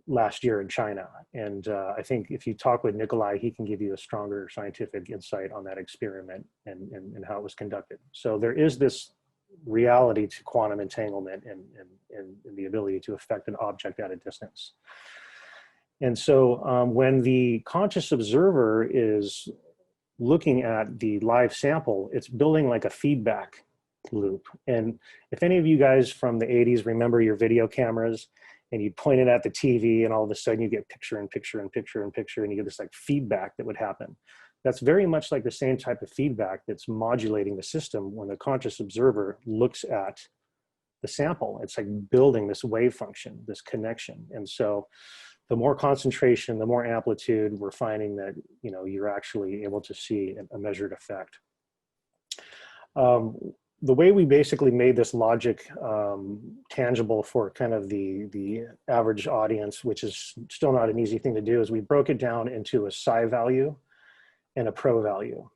S1: last year in China. And I think if you talk with Nikolai, he can give you a stronger scientific insight on that experiment and how it was conducted. So there is this reality to quantum entanglement and the ability to affect an object at a distance. And so when the conscious observer is looking at the live sample, it's building like a feedback loop. And if any of you guys from the 80s remember your video cameras and you point it at the TV and all of a sudden you get picture and picture and picture and picture and you get this like feedback that would happen. That's very much like the same type of feedback that's modulating the system when the conscious observer looks at the sample. It's like building this wave function, this connection. And so the more concentration, the more amplitude, we're finding that, you know, you're actually able to see a measured effect. The way we basically made this logic tangible for kind of the average audience, which is still not an easy thing to do, is we broke it down into a psi value and a pro value.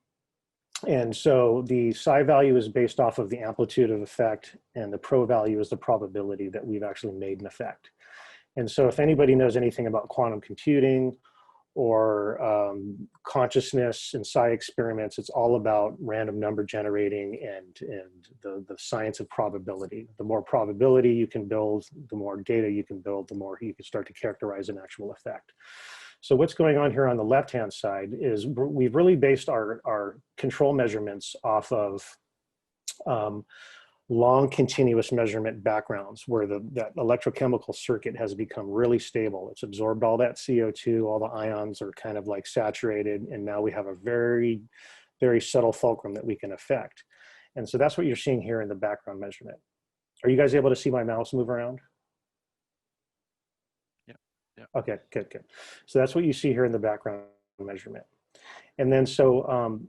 S1: And so the psi value is based off of the amplitude of effect, and the pro value is the probability that we've actually made an effect. And so if anybody knows anything about quantum computing or consciousness and psi experiments, it's all about random number generating and the science of probability. The more probability you can build, the more data you can build, the more you can start to characterize an actual effect. So what's going on here on the left-hand side is we've really based our control measurements off of long continuous measurement backgrounds where that electrochemical circuit has become really stable. It's absorbed all that CO2, all the ions are kind of like saturated, and now we have a very, very subtle fulcrum that we can affect. And so that's what you're seeing here in the background measurement. Are you guys able to see my mouse move around?
S2: Yeah.
S1: Okay, good, good. So that's what you see here in the background measurement. And then so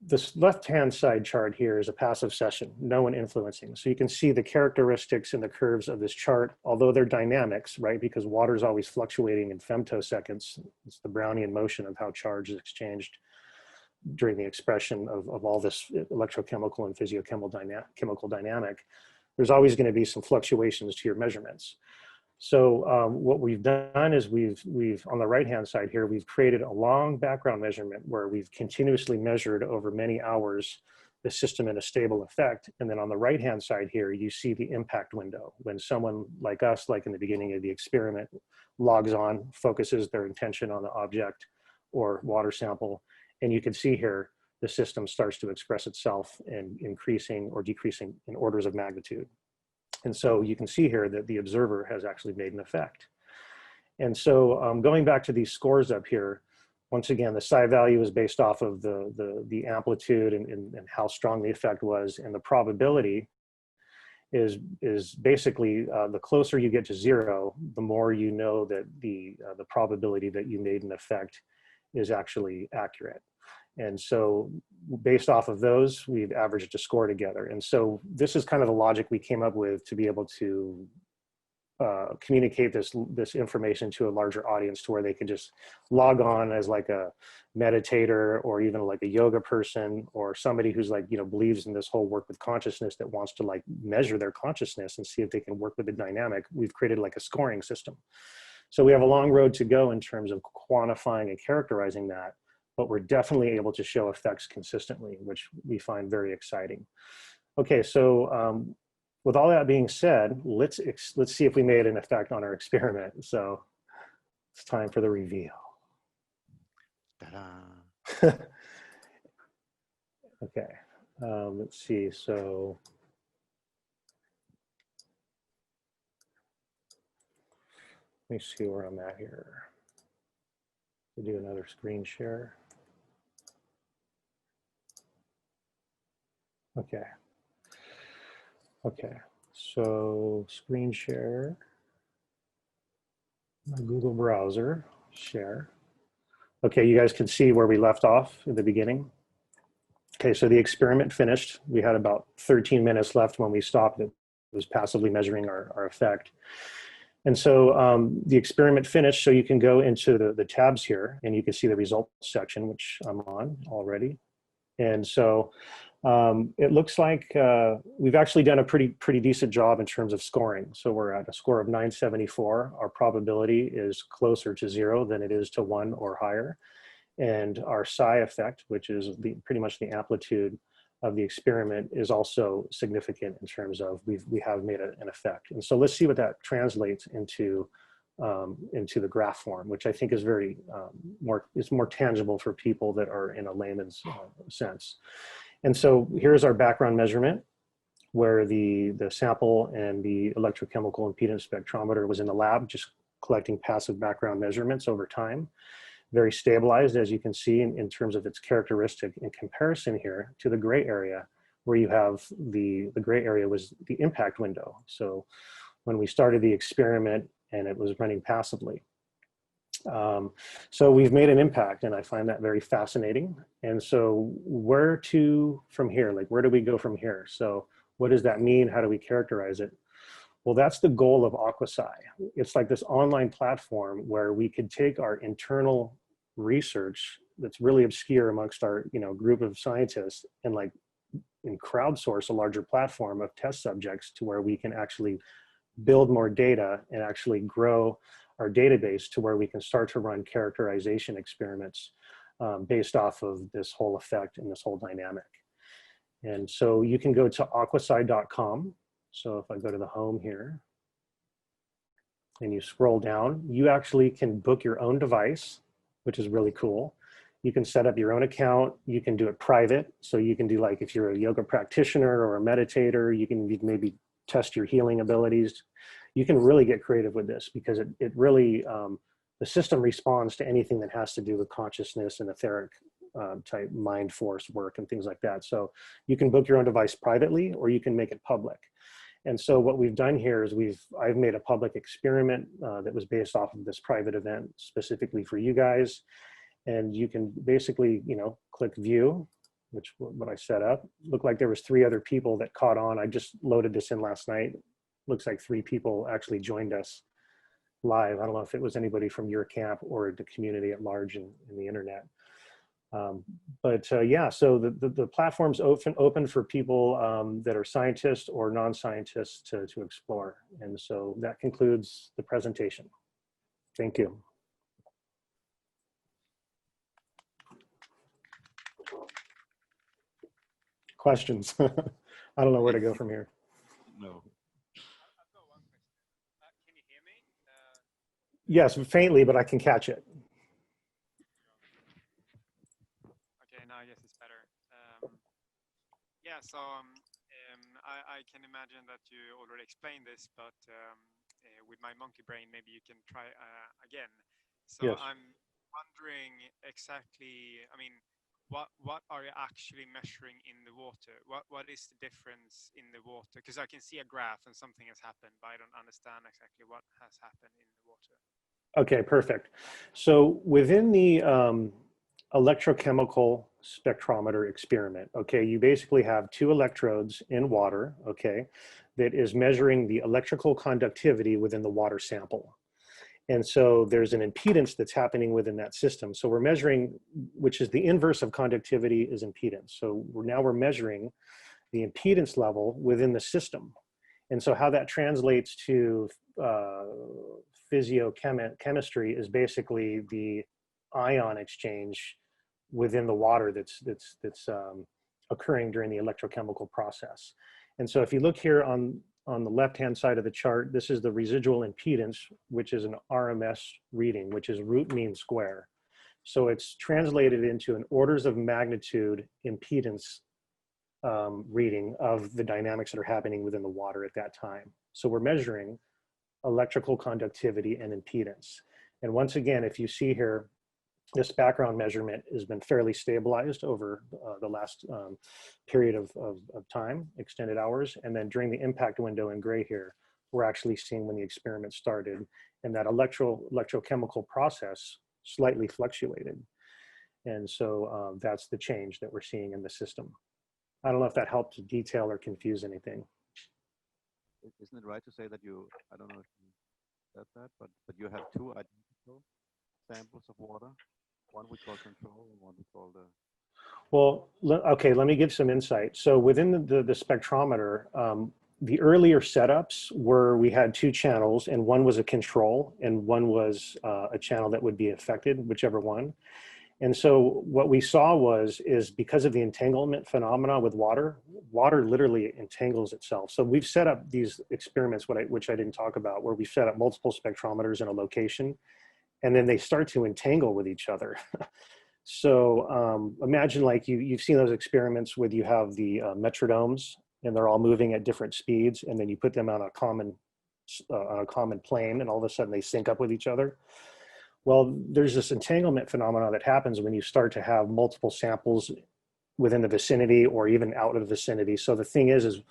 S1: this left-hand side chart here is a passive session, no one influencing. So you can see the characteristics and the curves of this chart, although they're dynamics, right? Because water is always fluctuating in femtoseconds. It's the Brownian motion of how charge is exchanged during the expression of all this electrochemical and physiochemical dynamic. There's always going to be some fluctuations to your measurements. So what we've done is we've on the right-hand side here, we've created a long background measurement where we've continuously measured over many hours the system in a stable effect. And then on the right-hand side here, you see the impact window. When someone like us, like in the beginning of the experiment, logs on, focuses their attention on the object or water sample, and you can see here, the system starts to express itself in increasing or decreasing in orders of magnitude. And so you can see here that the observer has actually made an effect. And so going back to these scores up here, once again, the psi value is based off of the amplitude and how strong the effect was, and the probability is basically the closer you get to zero, the more you know that the probability that you made an effect is actually accurate. And so based off of those, we've averaged a score together. And so this is kind of the logic we came up with to be able to communicate this information to a larger audience, to where they can just log on as like a meditator or even like a yoga person or somebody who's like, you know, believes in this whole work with consciousness that wants to like measure their consciousness and see if they can work with the dynamic. We've created like a scoring system. So we have a long road to go in terms of quantifying and characterizing that, but we're definitely able to show effects consistently, which we find very exciting. Okay, so with all that being said, let's see if we made an effect on our experiment. So it's time for the reveal.
S2: Ta-da.
S1: Okay, let's see. So let me see where I'm at here. We do another screen share. Okay. Okay. So screen share, my Google browser, share. Okay, you guys can see where we left off at the beginning. Okay, so the experiment finished. We had about 13 minutes left when we stopped. It was passively measuring our effect. And so the experiment finished, so you can go into the tabs here and you can see the results section, which I'm on already. And so it looks like we've actually done a pretty decent job in terms of scoring. So we're at a score of 974. Our probability is closer to 0 than it is to 1 or higher. And our psi effect, which is pretty much the amplitude of the experiment, is also significant in terms of we have made an effect. And so let's see what that translates into the graph form, which I think is very more tangible for people that are in a layman's sense. And so here's our background measurement, where the sample and the electrochemical impedance spectrometer was in the lab, just collecting passive background measurements over time. Very stabilized, as you can see, in terms of its characteristic in comparison here to the gray area, where you have the gray area was the impact window. So when we started the experiment and it was running passively. So we've made an impact, and I find that very fascinating. And so where to from here? Like, where do we go from here? So what does that mean? How do we characterize it? Well, that's the goal of AQUAPSY. It's like this online platform where we could take our internal research that's really obscure amongst our group of scientists and crowdsource a larger platform of test subjects to where we can actually build more data and actually grow our database to where we can start to run characterization experiments based off of this whole effect and this whole dynamic. And so you can go to aquapsy.com. So if I go to the home here and you scroll down, you actually can book your own device, which is really cool. You can set up your own account. You can do it private. So you can do, like, if you're a yoga practitioner or a meditator, you can maybe test your healing abilities. You can really get creative with this because it really, the system responds to anything that has to do with consciousness and etheric type mind force work and things like that. So you can book your own device privately, or you can make it public. And so what we've done here is I've made a public experiment that was based off of this private event specifically for you guys. And you can basically, click view, which what I set up. Looked like there was 3 other people that caught on. I just loaded this in last night. Looks like 3 people actually joined us live. I don't know if it was anybody from your camp or the community at large in the internet. Yeah, so the platform's open for people that are scientists or non-scientists to explore. And so that concludes the presentation. Thank you. Questions? I don't know where to go from here.
S2: No.
S3: I've got one question. Can you hear me?
S1: Yes, faintly, but I can catch it.
S3: Okay, now I guess it's better. Yeah, so I can imagine that you already explained this, but with my monkey brain, maybe you can try again. So
S1: Yes.
S3: I'm wondering exactly, what are you actually measuring in the water? What is the difference in the water? Because I can see a graph and something has happened, but I don't understand exactly what has happened in the water.
S1: Okay, perfect. So within the electrochemical spectrometer experiment, okay, you basically have 2 electrodes in water, okay, that is measuring the electrical conductivity within the water sample. And so there's an impedance that's happening within that system. So we're measuring, which is the inverse of conductivity is impedance. So we're measuring the impedance level within the system. And so how that translates to physiochemistry is basically the ion exchange within the water that's occurring during the electrochemical process. And so if you look here on the left-hand side of the chart, this is the residual impedance, which is an RMS reading, which is root mean square. So it's translated into an orders of magnitude impedance reading of the dynamics that are happening within the water at that time. So we're measuring electrical conductivity and impedance. And once again, if you see here, this background measurement has been fairly stabilized over the last period of time, extended hours. And then during the impact window in gray here, we're actually seeing when the experiment started, and that electrochemical process slightly fluctuated. And so that's the change that we're seeing in the system. I don't know if that helped to detail or confuse anything.
S2: Isn't it right to say that you, I don't know if you said that, but you have two identical samples of water? One we call control and one we call the...
S1: Well, okay, let me give some insight. So within the spectrometer, the earlier setups were we had two channels, and one was a control and one was a channel that would be affected, whichever one. And so what we saw is because of the entanglement phenomena with water, water literally entangles itself. So we've set up these experiments, which I didn't talk about, where we set up multiple spectrometers in a location, and then they start to entangle with each other. So imagine like you've seen those experiments with you have the metrodomes, and they're all moving at different speeds, and then you put them on a common plane, and all of a sudden they sync up with each other. Well, there's this entanglement phenomenon that happens when you start to have multiple samples within the vicinity or even out of the vicinity. So the thing is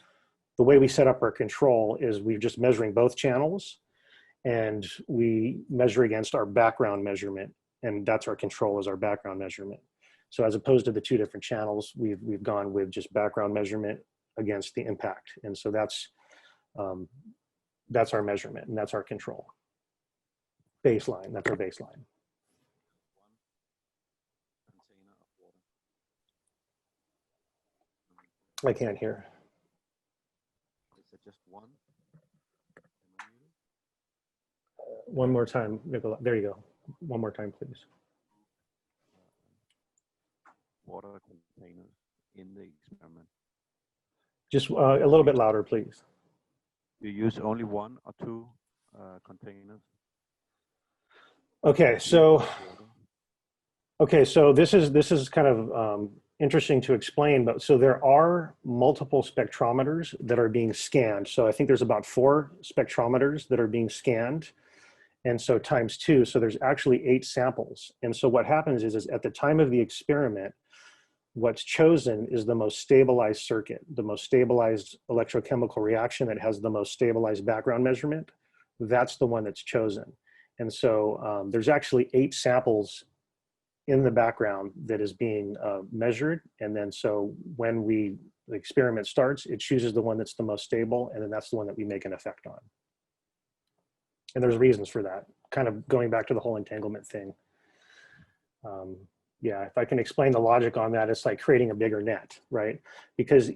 S1: the way we set up our control is we're just measuring both channels, and we measure against our background measurement, and that's our control is our background measurement. So as opposed to the two different channels, we've gone with just background measurement against the impact. And so that's our measurement, and that's our control. Baseline, that's our baseline. I can't hear.
S2: Is it just one?
S1: One more time, Nicola. There you go. One more time, please.
S2: Water containers in the experiment.
S1: Just a little bit louder, please.
S2: You use only one or two containers?
S1: Okay, so this is kind of interesting to explain, but so there are multiple spectrometers that are being scanned. So I think there's about 4 spectrometers that are being scanned, and so times 2, so there's actually 8 samples. And so what happens is at the time of the experiment, what's chosen is the most stabilized circuit, the most stabilized electrochemical reaction that has the most stabilized background measurement. That's the one that's chosen. And so there's actually 8 samples in the background that is being measured. And then so when the experiment starts, it chooses the one that's the most stable, and then that's the one that we make an effect on. And there's reasons for that, kind of going back to the whole entanglement thing. Yeah, if I can explain the logic on that, it's like creating a bigger net, right? Because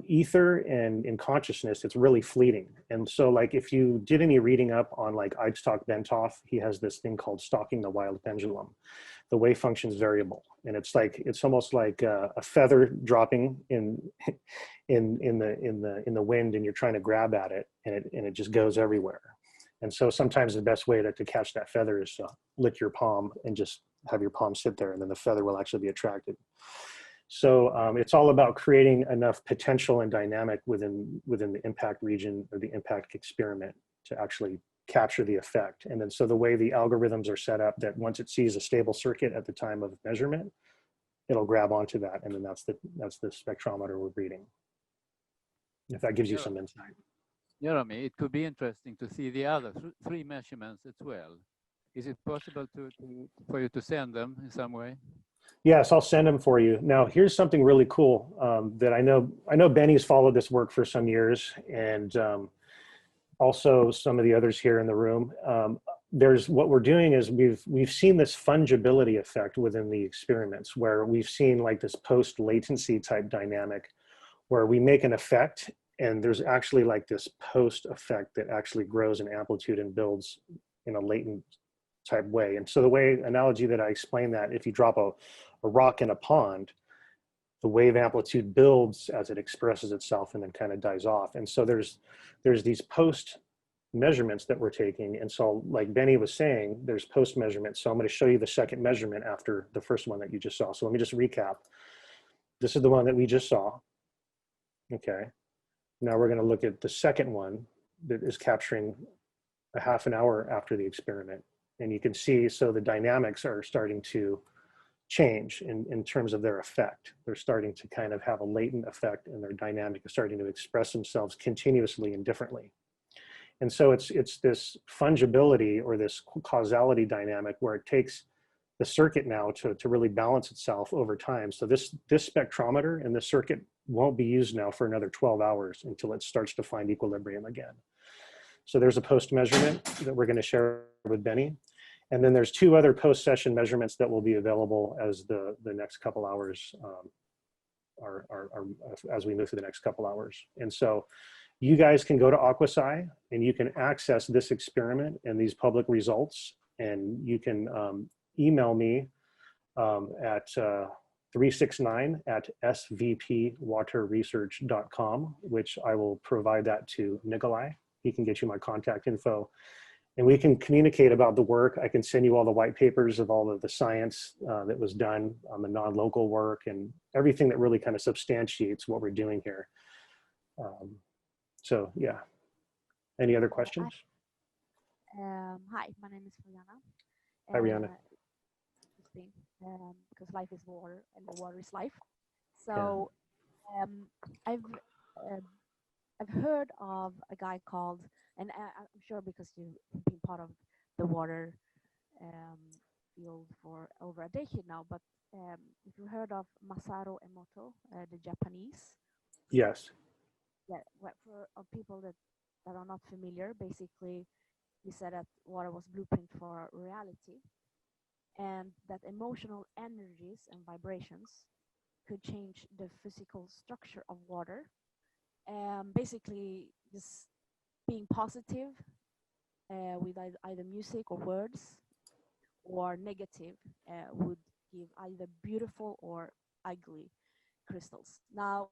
S1: ether and in consciousness, it's really fleeting. And so like if you did any reading up on like Eichstock Bentov, he has this thing called stalking the wild pendulum. The wave function is variable. And it's like, it's almost like a feather dropping in the wind, and you're trying to grab at it, and it just goes everywhere. And so sometimes the best way to catch that feather is to lick your palm and just have your palm sit there, and then the feather will actually be attracted. So it's all about creating enough potential and dynamic within the impact region or the impact experiment to actually capture the effect. And then so the way the algorithms are set up, that once it sees a stable circuit at the time of measurement, it'll grab onto that, and then that's the spectrometer we're reading. If that gives you some insight.
S4: Jeremy, it could be interesting to see the other 3 measurements as well. Is it possible for you to send them in some way?
S1: Yes, I'll send them for you. Now, here's something really cool that I know Benny's followed this work for some years, and also some of the others here in the room. What we're doing is we've seen this fungibility effect within the experiments, where we've seen like this post-latency type dynamic, where we make an effect, and there's actually like this post effect that actually grows in amplitude and builds in a latent type way. And so the analogy that I explain that, if you drop a rock in a pond, the wave amplitude builds as it expresses itself and then kind of dies off. And so there's these post measurements that we're taking. And so like Benny was saying, there's post measurements. So I'm going to show you the second measurement after the first one that you just saw. So let me just recap. This is the one that we just saw. Okay. Now we're going to look at the second one that is capturing a half an hour after the experiment. And you can see, so the dynamics are starting to change in terms of their effect. They're starting to kind of have a latent effect, and their dynamic is starting to express themselves continuously and differently. And so it's this fungibility or this causality dynamic where it takes the circuit now to really balance itself over time. So this spectrometer and this circuit won't be used now for another 12 hours until it starts to find equilibrium again. So there's a post measurement that we're going to share with Benny. And then there's 2 other post-session measurements that will be available as the next couple hours as we move through the next couple hours. And so you guys can go to AQUAPSY and you can access this experiment and these public results, and you can email me at 369@svpwaterresearch.com, which I will provide that to Nikolai. He can get you my contact info, and we can communicate about the work. I can send you all the white papers of all of the science that was done on the non-local work and everything that really kind of substantiates what we're doing here. So yeah, any other questions?
S5: Hi, my name is Rihanna.
S1: Hi, Rihanna.
S5: Because life is water and water is life. So I've heard of a guy called, and I'm sure because you've been part of the water field for over a decade now, but if you heard of Masaru Emoto, the Japanese?
S1: Yes.
S5: Yeah, for people that are not familiar, basically he said that water was blueprint for reality, and that emotional energies and vibrations could change the physical structure of water. Basically, just being positive with either music or words, or negative would give either beautiful or ugly crystals. Now,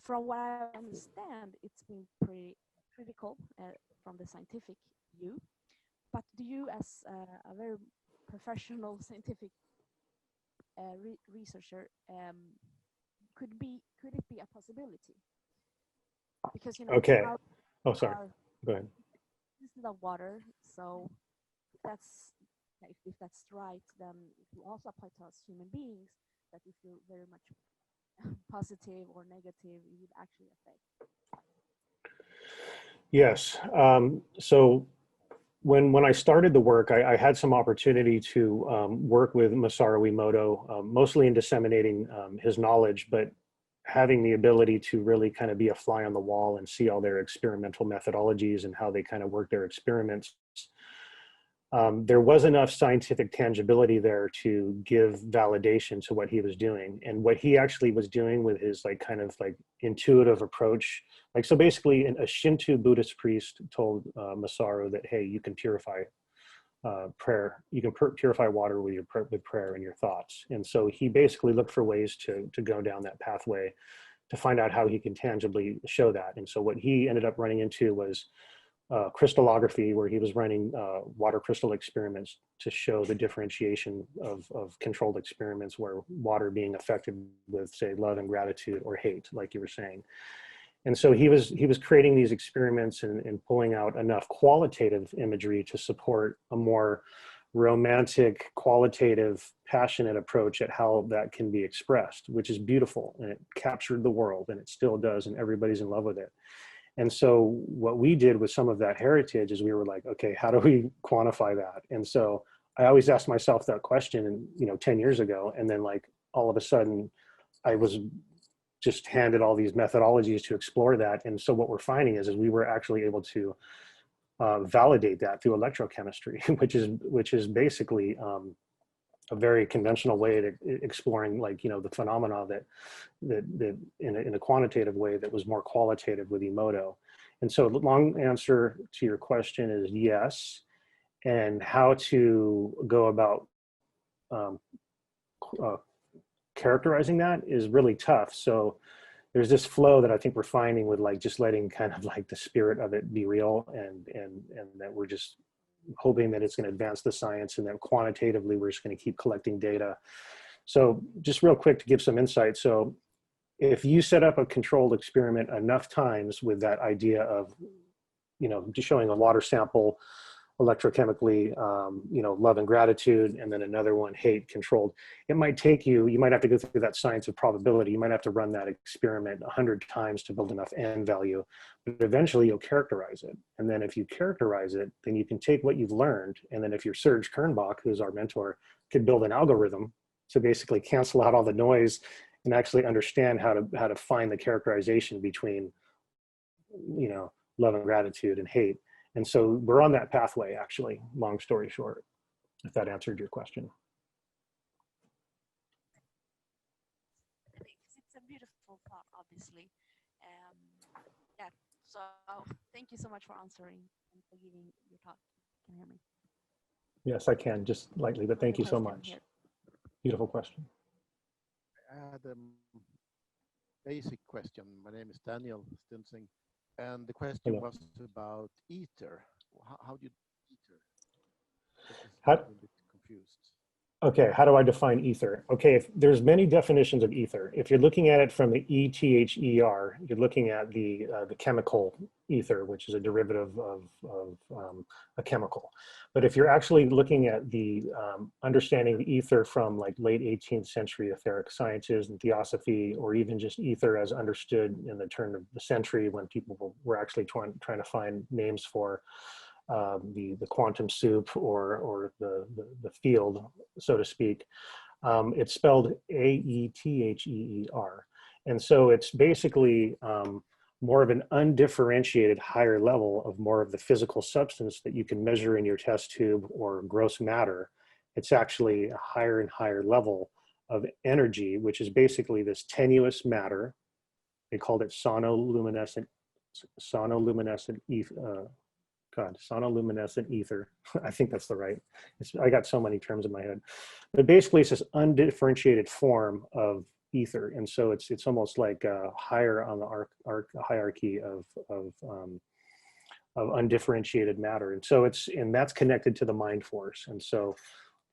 S5: from what I understand, it's been pretty critical from the scientific view. But do you, as a very professional scientific researcher, could it be a possibility? Because
S1: okay.
S5: Oh,
S1: sorry. Go ahead.
S5: This is the water, so if that's right, then if you also apply to us human beings, that if you're very much positive or negative, it would actually affect.
S1: Yes. So when I started the work, I had some opportunity to work with Masaru Emoto, mostly in disseminating his knowledge, but having the ability to really kind of be a fly on the wall and see all their experimental methodologies and how they kind of work their experiments. There was enough scientific tangibility there to give validation to what he was doing, and what he actually was doing with his kind of intuitive approach. So basically a Shinto Buddhist priest told Masaru that, hey, you can purify prayer, you can purify water with prayer and your thoughts. And so he basically looked for ways to go down that pathway to find out how he can tangibly show that. And so what he ended up running into was crystallography, where he was running water crystal experiments to show the differentiation of controlled experiments where water being affected with, say, love and gratitude or hate, like you were saying. And so he was creating these experiments and pulling out enough qualitative imagery to support a more romantic, qualitative, passionate approach at how that can be expressed, which is beautiful, and it captured the world, and it still does, and everybody's in love with it. And so what we did with some of that heritage is we were like, okay, how do we quantify that? And so I always asked myself that question, 10 years ago, and then all of a sudden I was just handed all these methodologies to explore that. And so what we're finding is we were actually able to validate that through electrochemistry, which is basically a very conventional way of exploring the phenomena that in a quantitative way that was more qualitative with Emoto. And so the long answer to your question is yes. And how to go about characterizing that is really tough. So there's this flow that I think we're finding with just letting kind of the spirit of it be real, and that we're just hoping that it's going to advance the science, and that quantitatively we're just going to keep collecting data. So just real quick to give some insight. So if you set up a controlled experiment enough times with that idea of, just showing a water sample electrochemically, you know, love and gratitude, and then another one, hate controlled. It might take you, you might have to go through that science of probability. You might have to run that experiment 100 times to build enough N value, but eventually you'll characterize it. And then if you characterize it, then you can take what you've learned. And then if you're Serge Kernbach, who's our mentor, could build an algorithm to basically cancel out all the noise and actually understand how to find the characterization between, you know, love and gratitude and hate. And so we're on that pathway, actually, long story short, if that answered your question.
S5: It's a beautiful thought, obviously. Yeah, so thank you so much for answering and for giving your talk. Can you hear me?
S1: Yes, I can, just lightly, but thank you so much. Beautiful question.
S6: I had a basic question. My name is Daniel Stinsing, and the question was about ether. How do you ether? I'm a bit confused.
S1: Okay, how do I define ether? Okay, there's many definitions of ether. If you're looking at it from the ETHER, you're looking at the chemical ether, which is a derivative of a chemical. But if you're actually looking at the understanding the ether from like late 18th century etheric sciences and theosophy, or even just ether as understood in the turn of the century when people were actually trying to find names for the quantum soup or the field, so to speak. It's spelled AETHEER. And so it's basically more of an undifferentiated higher level of more of the physical substance that you can measure in your test tube or gross matter. It's actually a higher and higher level of energy, which is basically this tenuous matter. They called it sonoluminescent sonoluminescent ether. I think that's the right. I got so many terms in my head. But basically it's this undifferentiated form of ether. And so it's almost like higher on the hierarchy of undifferentiated matter. And so that's connected to the mind force. And so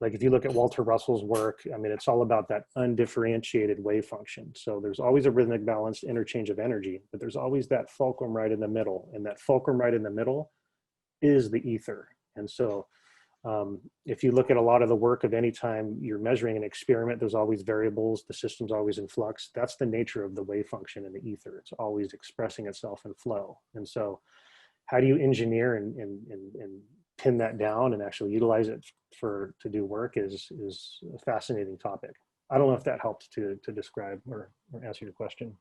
S1: like if you look at Walter Russell's work, I mean, it's all about that undifferentiated wave function. So there's always a rhythmic balanced interchange of energy, but there's always that fulcrum right in the middle. And that fulcrum right in the middle is the ether. And so if you look at a lot of the work of any time you're measuring an experiment, there's always variables, the system's always in flux. That's the nature of the wave function in the ether. It's always expressing itself in flow. And so how do you engineer and pin that down and actually utilize it to do work is a fascinating topic. I don't know if that helped to describe or answer your question.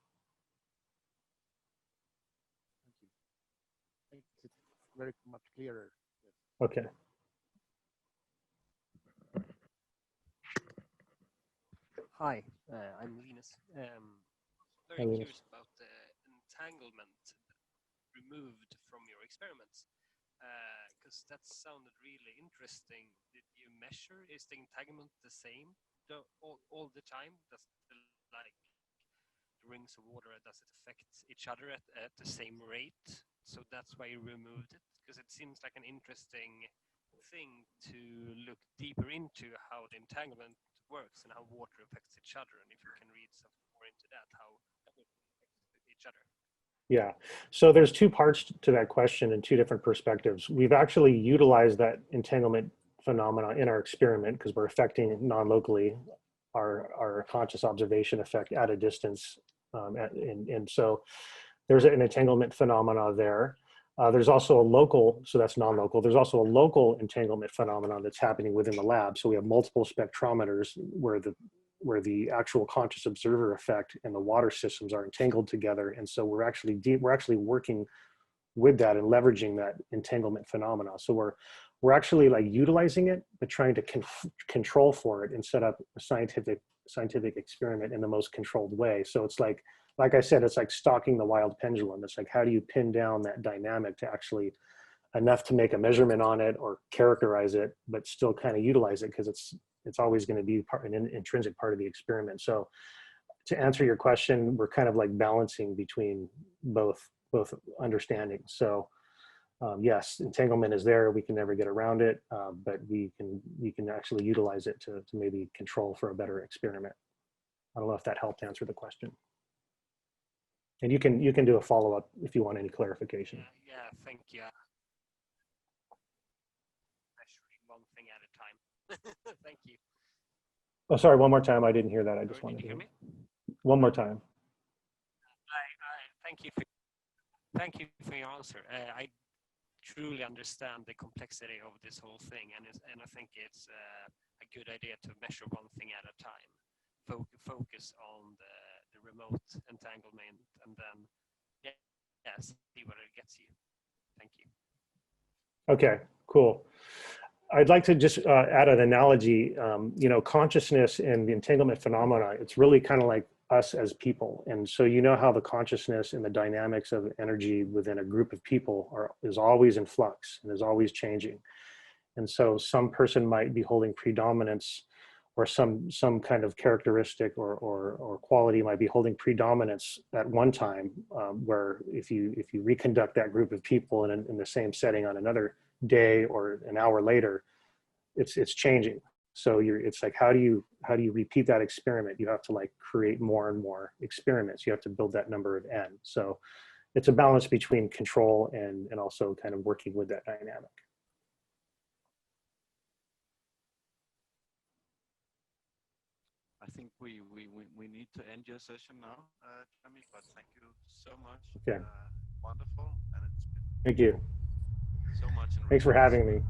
S6: Thank you. It's very much clearer.
S1: Okay.
S7: Hi, I'm Linus. Very curious about the entanglement removed from your experiments, because that sounded really interesting. Did you measure, is the entanglement the same all the time? Does the rings of water, does it affect each other at the same rate? So that's why you removed it, because it seems like an interesting thing to look deeper into how the entanglement works and how water affects each other, and if you can read something more into that, how it affects each other.
S1: Yeah, so there's two parts to that question and two different perspectives. We've actually utilized that entanglement phenomena in our experiment because we're affecting non-locally our conscious observation effect at a distance. And so there's an entanglement phenomena there. There's also a local, so that's non-local. There's also a local entanglement phenomenon that's happening within the lab. So we have multiple spectrometers where the actual conscious observer effect and the water systems are entangled together. And so we're actually working with that and leveraging that entanglement phenomena. So we're actually like utilizing it, but trying to control for it and set up a scientific experiment in the most controlled way. So it's like I said, it's like stalking the wild pendulum. It's like, how do you pin down that dynamic to actually enough to make a measurement on it or characterize it, but still kind of utilize it, because it's always going to be an intrinsic part of the experiment. So to answer your question, we're kind of like balancing between both understandings. So yes, entanglement is there. We can never get around it, but we can actually utilize it to maybe control for a better experiment. I don't know if that helped answer the question. And you can do a follow-up if you want any clarification.
S7: Yeah, thank you. Thank you.
S1: Oh, sorry, one more time. I didn't hear that. I just
S7: Sorry,
S1: wanted
S7: did you
S1: to
S7: hear me?
S1: one more time.
S7: Thank you for your answer. I truly understand the complexity of this whole thing, and I think it's a good idea to measure one thing at a time. Focus on the remote entanglement, and then see what it gets you. Thank you.
S1: Okay, cool. I'd like to just add an analogy. You know, consciousness and the entanglement phenomena, it's really kind of like us as people. And so you know how the consciousness and the dynamics of energy within a group of people is always in flux and is always changing. And so some person might be holding predominance, or some kind of characteristic or quality might be holding predominance at one time, where if you reconduct that group of people in the same setting on another day or an hour later, it's changing. So it's like, how do you repeat that experiment? You have to like create more and more experiments. You have to build that number of n. So it's a balance between control and also kind of working with that dynamic.
S2: I think we need to end your session now, Jeremy, but thank you so much.
S1: Okay.
S2: Wonderful, and it's been
S1: Thank you.
S2: so much.
S1: Thanks for having me.